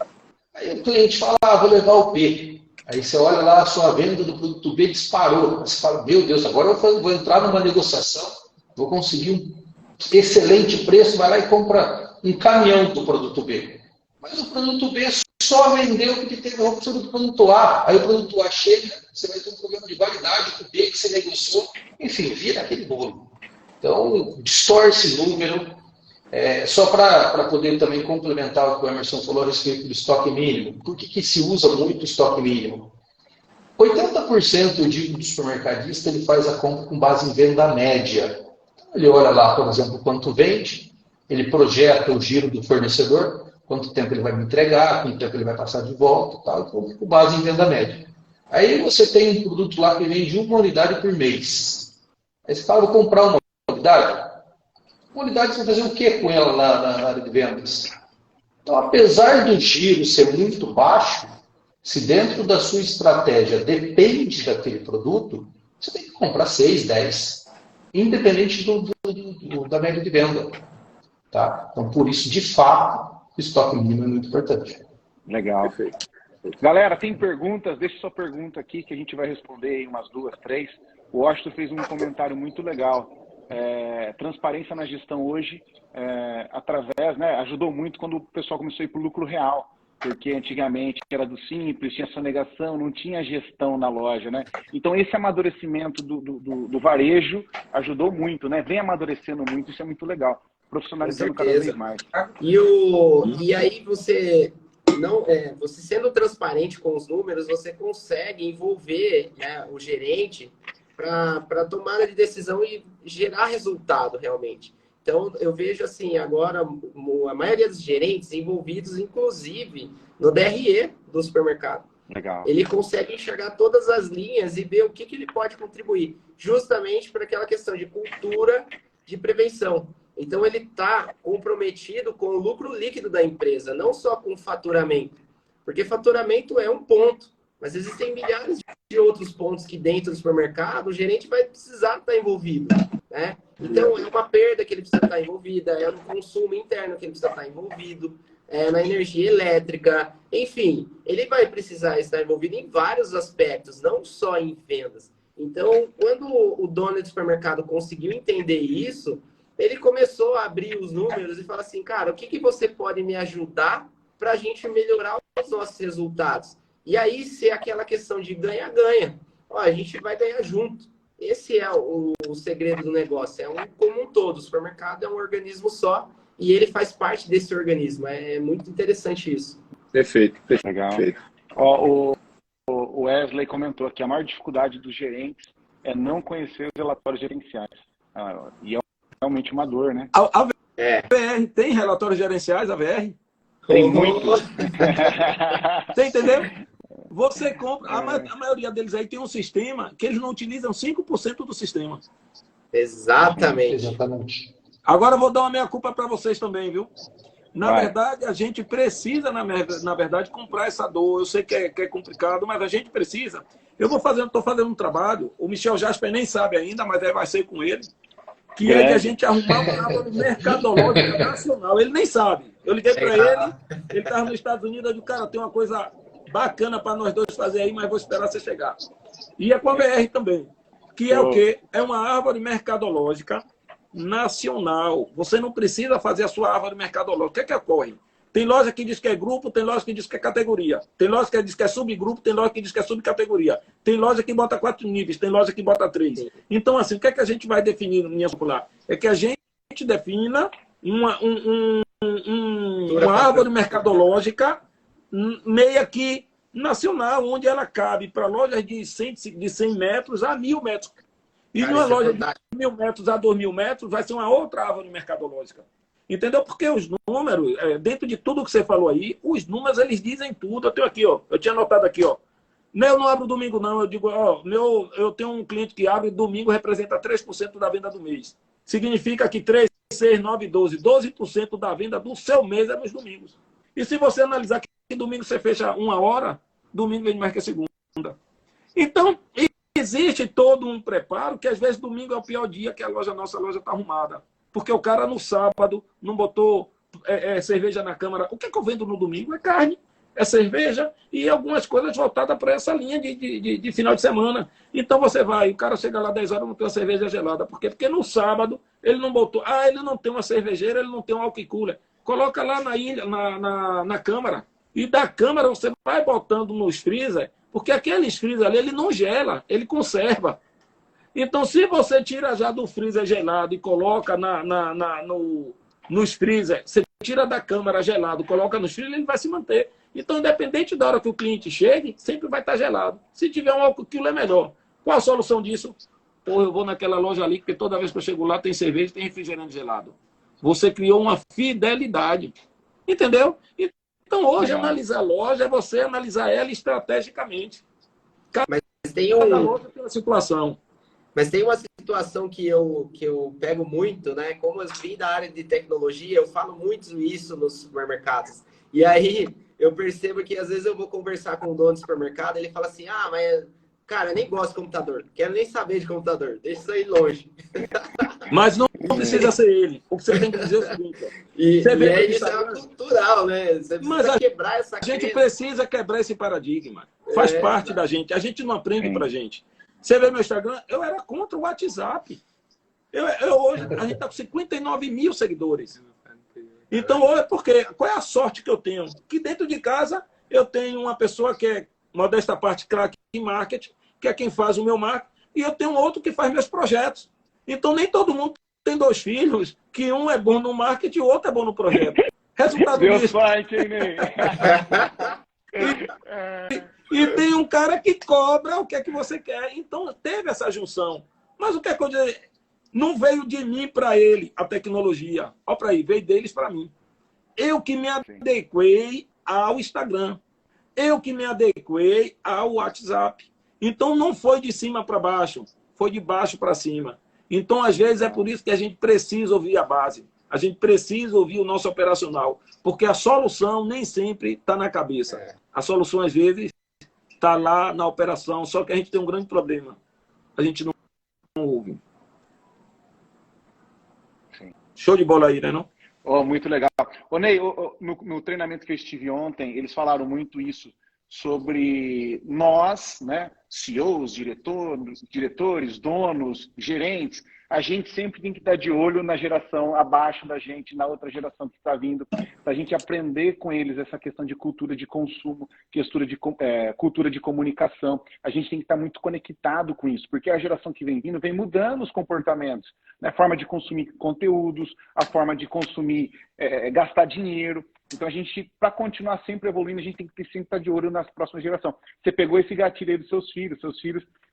Aí o cliente fala, vou levar o B. Aí você olha lá, a sua venda do produto B disparou. Aí você fala, meu Deus, agora eu vou entrar numa negociação, vou conseguir um excelente preço, vai lá e compra um caminhão do produto B. Mas o produto B só vendeu porque teve a ruptura do produto A. Aí o produto A chega, você vai ter um problema de validade com o B que você negociou. Enfim, vira aquele bolo. Então, distorce número. Só para poder também complementar o que o Emerson falou a respeito do estoque mínimo. Por que se usa muito o estoque mínimo? 80% eu digo do supermercadista, ele faz a compra com base em venda média. Ele olha lá, por exemplo, quanto vende, ele projeta o giro do fornecedor, quanto tempo ele vai me entregar, quanto tempo ele vai passar de volta, tal, com base em venda média. Aí você tem um produto lá que vende 1 unidade por mês. Aí você fala, vou comprar uma unidade. Uma unidade você vai fazer o que com ela lá na área de vendas? Então, apesar do giro ser muito baixo, se dentro da sua estratégia depende daquele produto, você tem que comprar 6, 10, independente da média de venda. Tá? Então, por isso, de fato, o estoque mínimo é muito importante. Legal. Galera, tem perguntas? Deixa sua pergunta aqui que a gente vai responder em umas 2, 3. O Washington fez um comentário muito legal. transparência na gestão hoje, através, né, ajudou muito quando o pessoal começou a ir para o lucro real, porque antigamente era do simples, tinha sonegação, não tinha gestão na loja, né? Então esse amadurecimento do varejo ajudou muito, né? Vem amadurecendo muito, isso é muito legal, profissionalizando cada vez mais. E aí você sendo transparente com os números, você consegue envolver, né, o gerente para tomada de decisão e gerar resultado realmente. Então, eu vejo assim, agora, a maioria dos gerentes envolvidos, inclusive, no DRE do supermercado. Legal. Ele consegue enxergar todas as linhas e ver o que ele pode contribuir, justamente para aquela questão de cultura de prevenção. Então, ele está comprometido com o lucro líquido da empresa, não só com o faturamento. Porque faturamento é um ponto, mas existem milhares de outros pontos que dentro do supermercado o gerente vai precisar estar envolvido, né? Então, é uma perda que ele precisa estar envolvido, é no consumo interno que ele precisa estar envolvido, na energia elétrica, enfim, ele vai precisar estar envolvido em vários aspectos, não só em vendas. Então, quando o dono do supermercado conseguiu entender isso, ele começou a abrir os números e falar assim, cara, o que você pode me ajudar para a gente melhorar os nossos resultados? E aí, se é aquela questão de ganha-ganha, a gente vai ganhar junto. Esse é o segredo do negócio, é como um todo. O supermercado é um organismo só e ele faz parte desse organismo. É muito interessante isso. Perfeito. Legal. Perfeito. Ó, o Wesley comentou que a maior dificuldade dos gerentes é não conhecer os relatórios gerenciais. E é realmente uma dor, né? A VR tem relatórios gerenciais, a VR? Tem muito. Você entendeu? Você compra, a maioria deles aí tem um sistema que eles não utilizam 5% do sistema. Exatamente. Agora eu vou dar uma meia-culpa para vocês também, viu? Na verdade, a gente precisa, na verdade, comprar essa dor. Eu sei que é complicado, mas a gente precisa. Estou fazendo um trabalho, o Michel Jasper nem sabe ainda, mas vai ser com ele, que é de a gente arrumar uma árvore mercadológica nacional. Ele nem sabe. Eu liguei para ele estava nos Estados Unidos, eu disse, cara, tem uma coisa bacana para nós dois fazer aí, mas vou esperar você chegar. E é com a VR também, que é o quê? É uma árvore mercadológica nacional. Você não precisa fazer a sua árvore mercadológica. O que ocorre? Tem loja que diz que é grupo, tem loja que diz que é categoria. Tem loja que diz que é subgrupo, tem loja que diz que é subcategoria. Tem loja que bota 4 níveis, tem loja que bota 3. Então, assim, o que a gente vai definir no linha popular? É que a gente defina uma árvore mercadológica meia que nacional, onde ela cabe para lojas de 100 metros a 1.000 metros. E numa loja de 1.000 metros a 2.000 metros vai ser uma outra árvore mercadológica. Entendeu? Porque os números, dentro de tudo que você falou aí, os números, eles dizem tudo. Eu tenho aqui, ó. Eu tinha anotado aqui, ó. Eu não abro domingo, não. Eu digo, ó, eu tenho um cliente que abre domingo, representa 3% da venda do mês. Significa que 3, 6, 9, 12. 12% da venda do seu mês é nos domingos. E se você analisar que domingo você fecha 1 hora, domingo vem mais que a segunda. Então, existe todo um preparo que às vezes domingo é o pior dia que a nossa loja está arrumada. Porque o cara no sábado não botou cerveja na câmara. O que eu vendo no domingo é carne, é cerveja e algumas coisas voltadas para essa linha de final de semana. Então você vai, o cara chega lá 10 horas e não tem uma cerveja gelada. Por quê? Porque no sábado ele não botou. Ele não tem uma cervejeira, ele não tem um álcool cooler. Coloca lá na ilha, na câmara. E da câmara você vai botando nos freezer, porque aqueles freezer ali, ele não gela, ele conserva. Então, se você tira já do freezer gelado e coloca nos freezer, você tira da câmara gelado, coloca nos freezer, ele vai se manter. Então, independente da hora que o cliente chegue, sempre vai estar gelado. Se tiver um álcool quilo, é melhor. Qual a solução disso? Eu vou naquela loja ali, porque toda vez que eu chego lá tem cerveja e tem refrigerante gelado. Você criou uma fidelidade. Entendeu? Então, hoje, analisar a loja é você analisar ela estrategicamente. Mas Cada loja tem uma situação. Mas tem uma situação que eu pego muito, né? Como eu vim da área de tecnologia, eu falo muito isso nos supermercados. E aí eu percebo que às vezes eu vou conversar com o dono do supermercado, ele fala assim, mas, cara, eu nem gosto de computador, quero nem saber de computador, deixa isso aí longe. Mas não precisa ser ele. O que você tem que dizer é o seguinte. Isso é cultural, né? Você precisa quebrar essa crença. A gente precisa quebrar esse paradigma. Faz parte da gente. A gente não aprende pra gente. Você vê meu Instagram, eu era contra o WhatsApp. Hoje, a gente está com 59 mil seguidores. Então, olha, porque qual é a sorte que eu tenho? Que dentro de casa eu tenho uma pessoa que é, modesta parte, craque em marketing, que é quem faz o meu marketing, e eu tenho outro que faz meus projetos. Então, nem todo mundo tem 2 filhos, que um é bom no marketing e o outro é bom no projeto. Resultado disso. Sorte, hein, Ney? E tem um cara que cobra o que é que você quer. Então, teve essa junção. Mas o que é que eu dizer? Não veio de mim para ele a tecnologia. Olha para aí, veio deles para mim. Eu que me adequei ao Instagram. Eu que me adequei ao WhatsApp. Então, não foi de cima para baixo. Foi de baixo para cima. Então, às vezes, é por isso que a gente precisa ouvir a base. A gente precisa ouvir o nosso operacional. Porque a solução nem sempre está na cabeça. A solução, às vezes, está lá na operação. Só que a gente tem um grande problema. A gente não ouve. Sim. Show de bola aí, né, não? Oh, muito legal. Ô, Ney, no treinamento que eu estive ontem, eles falaram muito isso sobre nós, né, CEOs, diretores, donos, gerentes, a gente sempre tem que estar de olho na geração abaixo da gente, na outra geração que está vindo, para a gente aprender com eles essa questão de cultura de consumo, cultura de comunicação. A gente tem que estar muito conectado com isso, porque a geração que vem vindo vem mudando os comportamentos, né? A forma de consumir conteúdos, a forma de consumir, gastar dinheiro. Então, a gente, para continuar sempre evoluindo, a gente tem que sempre estar de olho nas próximas gerações. Você pegou esse gatilho aí dos seus filhos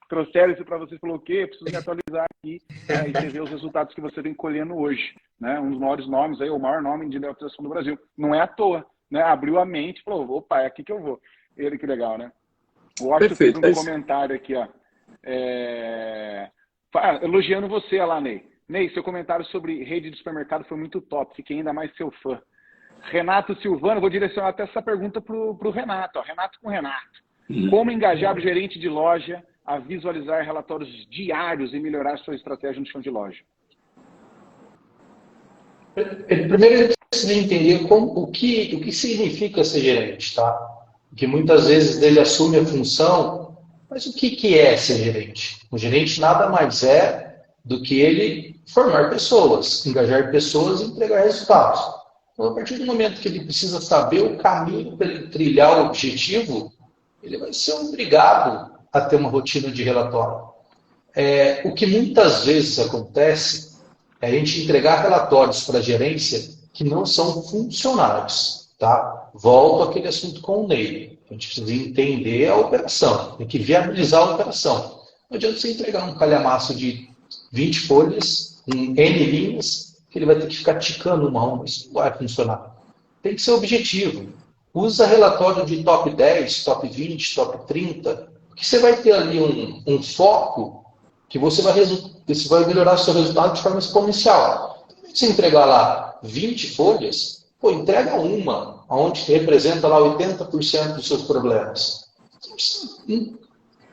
trouxeram isso para você e falou o quê? Preciso me atualizar aqui, né? E você vê os resultados que você vem colhendo hoje, né? Um dos maiores nomes aí, o maior nome de autorização do Brasil. Não é à toa, né? Abriu a mente e falou, opa, é aqui que eu vou. Ele, que legal, né? O Washington fez um comentário aqui, ó. Elogiando você lá, Ney. Ney, seu comentário sobre rede de supermercado foi muito top, fiquei ainda mais seu fã. Renato Silvano, vou direcionar até essa pergunta para o Renato. Ó. Renato com Renato. Como engajar o gerente de loja a visualizar relatórios diários e melhorar sua estratégia no chão de loja? Primeiro, ele precisa entender o que significa ser gerente, tá? Porque muitas vezes ele assume a função, mas o que é ser gerente? O gerente nada mais é do que ele formar pessoas, engajar pessoas e entregar resultados. Então, a partir do momento que ele precisa saber o caminho para ele trilhar o objetivo, ele vai ser obrigado a ter uma rotina de relatório. O que muitas vezes acontece é a gente entregar relatórios para a gerência que não são funcionais. Tá? Volto àquele assunto com o Ney. A gente precisa entender a operação, tem que viabilizar a operação. Não adianta você entregar um calhamaço de 20 folhas, com N linhas, que ele vai ter que ficar ticando uma a uma. Isso não vai funcionar. Tem que ser objetivo. Usa relatório de top 10, top 20, top 30, porque você vai ter ali um foco que você vai melhorar seu resultado de forma exponencial. Se entregar lá 20 folhas, entrega uma, onde representa lá 80% dos seus problemas.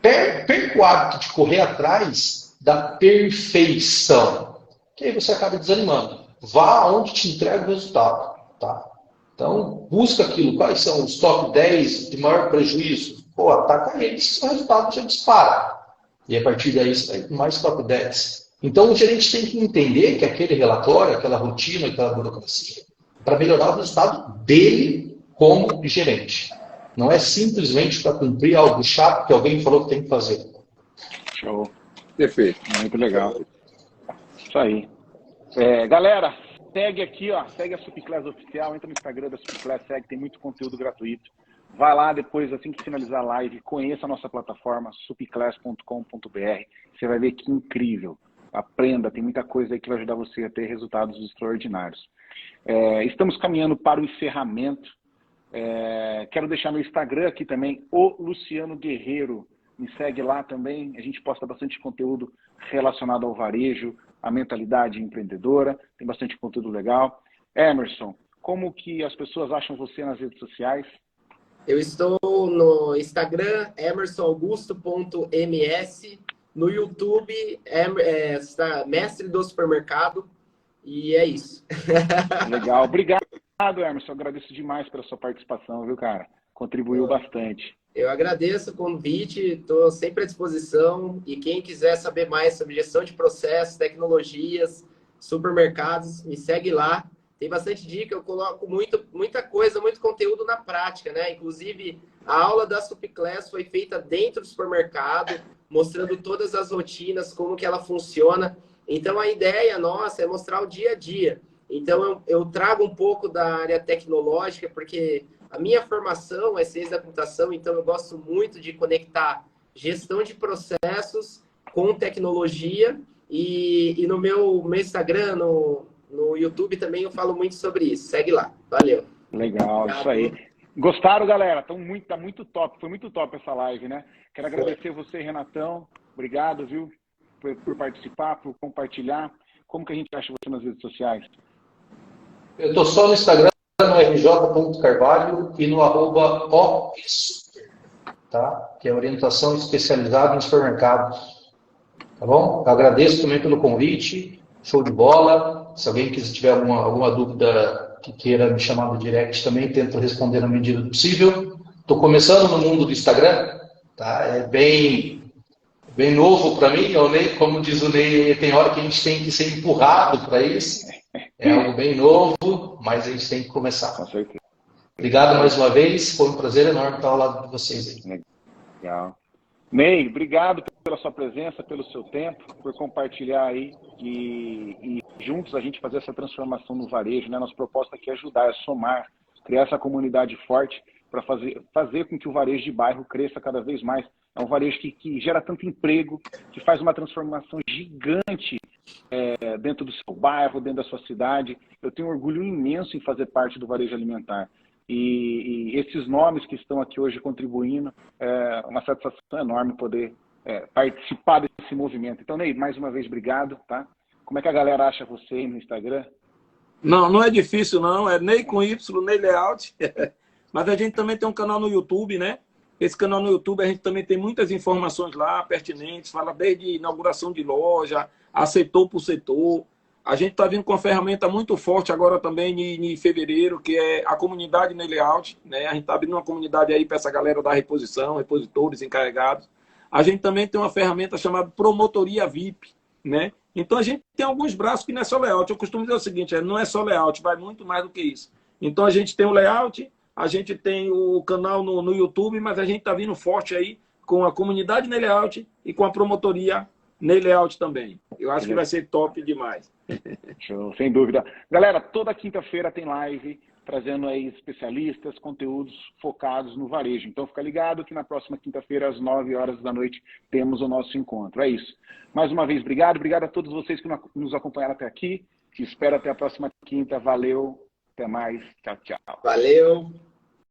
Perca o hábito de correr atrás da perfeição, que aí você acaba desanimando. Vá onde te entrega o resultado. Tá? Então, busca aquilo. Quais são os top 10 de maior prejuízo? Ataca eles, o resultado já dispara. E a partir daí você vai com mais top 10. Então, o gerente tem que entender que aquele relatório, aquela rotina, aquela burocracia, para melhorar o resultado dele como gerente. Não é simplesmente para cumprir algo chato que alguém falou que tem que fazer. Show. Perfeito. Muito legal. Isso aí. Galera, segue aqui, ó, segue a Supiclass Oficial, entra no Instagram da Supiclass, segue, tem muito conteúdo gratuito. Vai lá depois, assim que finalizar a live, conheça a nossa plataforma, supiclass.com.br. Você vai ver que incrível. Aprenda, tem muita coisa aí que vai ajudar você a ter resultados extraordinários. Estamos caminhando para o encerramento. Quero deixar meu Instagram aqui também, o Luciano Guerreiro. Me segue lá também, a gente posta bastante conteúdo relacionado ao varejo, à mentalidade empreendedora, tem bastante conteúdo legal. Emerson, como que as pessoas acham você nas redes sociais? Eu estou no Instagram, emersonaugusto.ms, no YouTube, Mestre do Supermercado, e é isso. Legal, obrigado, Emerson, agradeço demais pela sua participação, viu, cara? Contribuiu bastante. Eu agradeço o convite, estou sempre à disposição. E quem quiser saber mais sobre gestão de processos, tecnologias, supermercados, me segue lá. Tem bastante dica, eu coloco muita coisa, muito conteúdo na prática, né? Inclusive, a aula da Supiclass foi feita dentro do supermercado, mostrando todas as rotinas, como que ela funciona. Então, a ideia nossa é mostrar o dia a dia. Então, eu trago um pouco da área tecnológica, porque a minha formação é ciência da computação, então eu gosto muito de conectar gestão de processos com tecnologia. E no meu Instagram, no YouTube também eu falo muito sobre isso. Segue lá. Valeu. Legal, isso aí. Gostaram, galera? Tá muito top. Foi muito top essa live, né? Quero agradecer você, Renatão. Obrigado, viu? Por participar, por compartilhar. Como que a gente acha você nas redes sociais? Eu estou só no Instagram, no rj.carvalho e no @opsuper, tá? Que é orientação especializada em supermercados. Tá bom? Eu agradeço também pelo convite. Show de bola. Se alguém tiver alguma dúvida que queira me chamar no direct também, tento responder na medida do possível. Estou começando no mundo do Instagram, tá? É bem novo para mim. Como diz o Ney, tem hora que a gente tem que ser empurrado para isso. É algo bem novo, mas a gente tem que começar. Com certeza. Obrigado mais uma vez. Foi um prazer enorme estar ao lado de vocês aí. Legal. Ney, obrigado pela sua presença, pelo seu tempo, por compartilhar aí e juntos a gente fazer essa transformação no varejo, né? Nossa proposta aqui é ajudar, é somar, criar essa comunidade forte para fazer com que o varejo de bairro cresça cada vez mais. É um varejo que gera tanto emprego, que faz uma transformação gigante dentro do seu bairro, dentro da sua cidade. Eu tenho um orgulho imenso em fazer parte do varejo alimentar. E esses nomes que estão aqui hoje contribuindo, é uma satisfação enorme poder participar desse movimento. Então, Ney, mais uma vez, obrigado. Tá? Como é que a galera acha você aí no Instagram? Não é difícil, não. É Ney com Y, Ney Layout. Mas a gente também tem um canal no YouTube, né? Esse canal no YouTube a gente também tem muitas informações lá pertinentes, fala desde inauguração de loja, a setor por setor. A gente está vindo com uma ferramenta muito forte agora também em fevereiro, que é a comunidade Ney Layout, né? A gente está abrindo uma comunidade aí para essa galera da reposição, repositores, encarregados. A gente também tem uma ferramenta chamada Promotoria VIP, né? Então a gente tem alguns braços que não é só layout. Eu costumo dizer o seguinte, não é só layout, vai muito mais do que isso. Então a gente tem o layout, a gente tem o canal no YouTube, mas a gente está vindo forte aí com a comunidade Ney Layout e com a promotoria Ney Layout também. Eu acho que vai ser top demais. Show, sem dúvida. Galera, toda quinta-feira tem live trazendo aí especialistas, conteúdos focados no varejo. Então fica ligado que na próxima quinta-feira, às 9 horas da noite, temos o nosso encontro. É isso. Mais uma vez, obrigado. Obrigado a todos vocês que nos acompanharam até aqui. Te espero até a próxima quinta. Valeu. Até mais. Tchau, tchau. Valeu.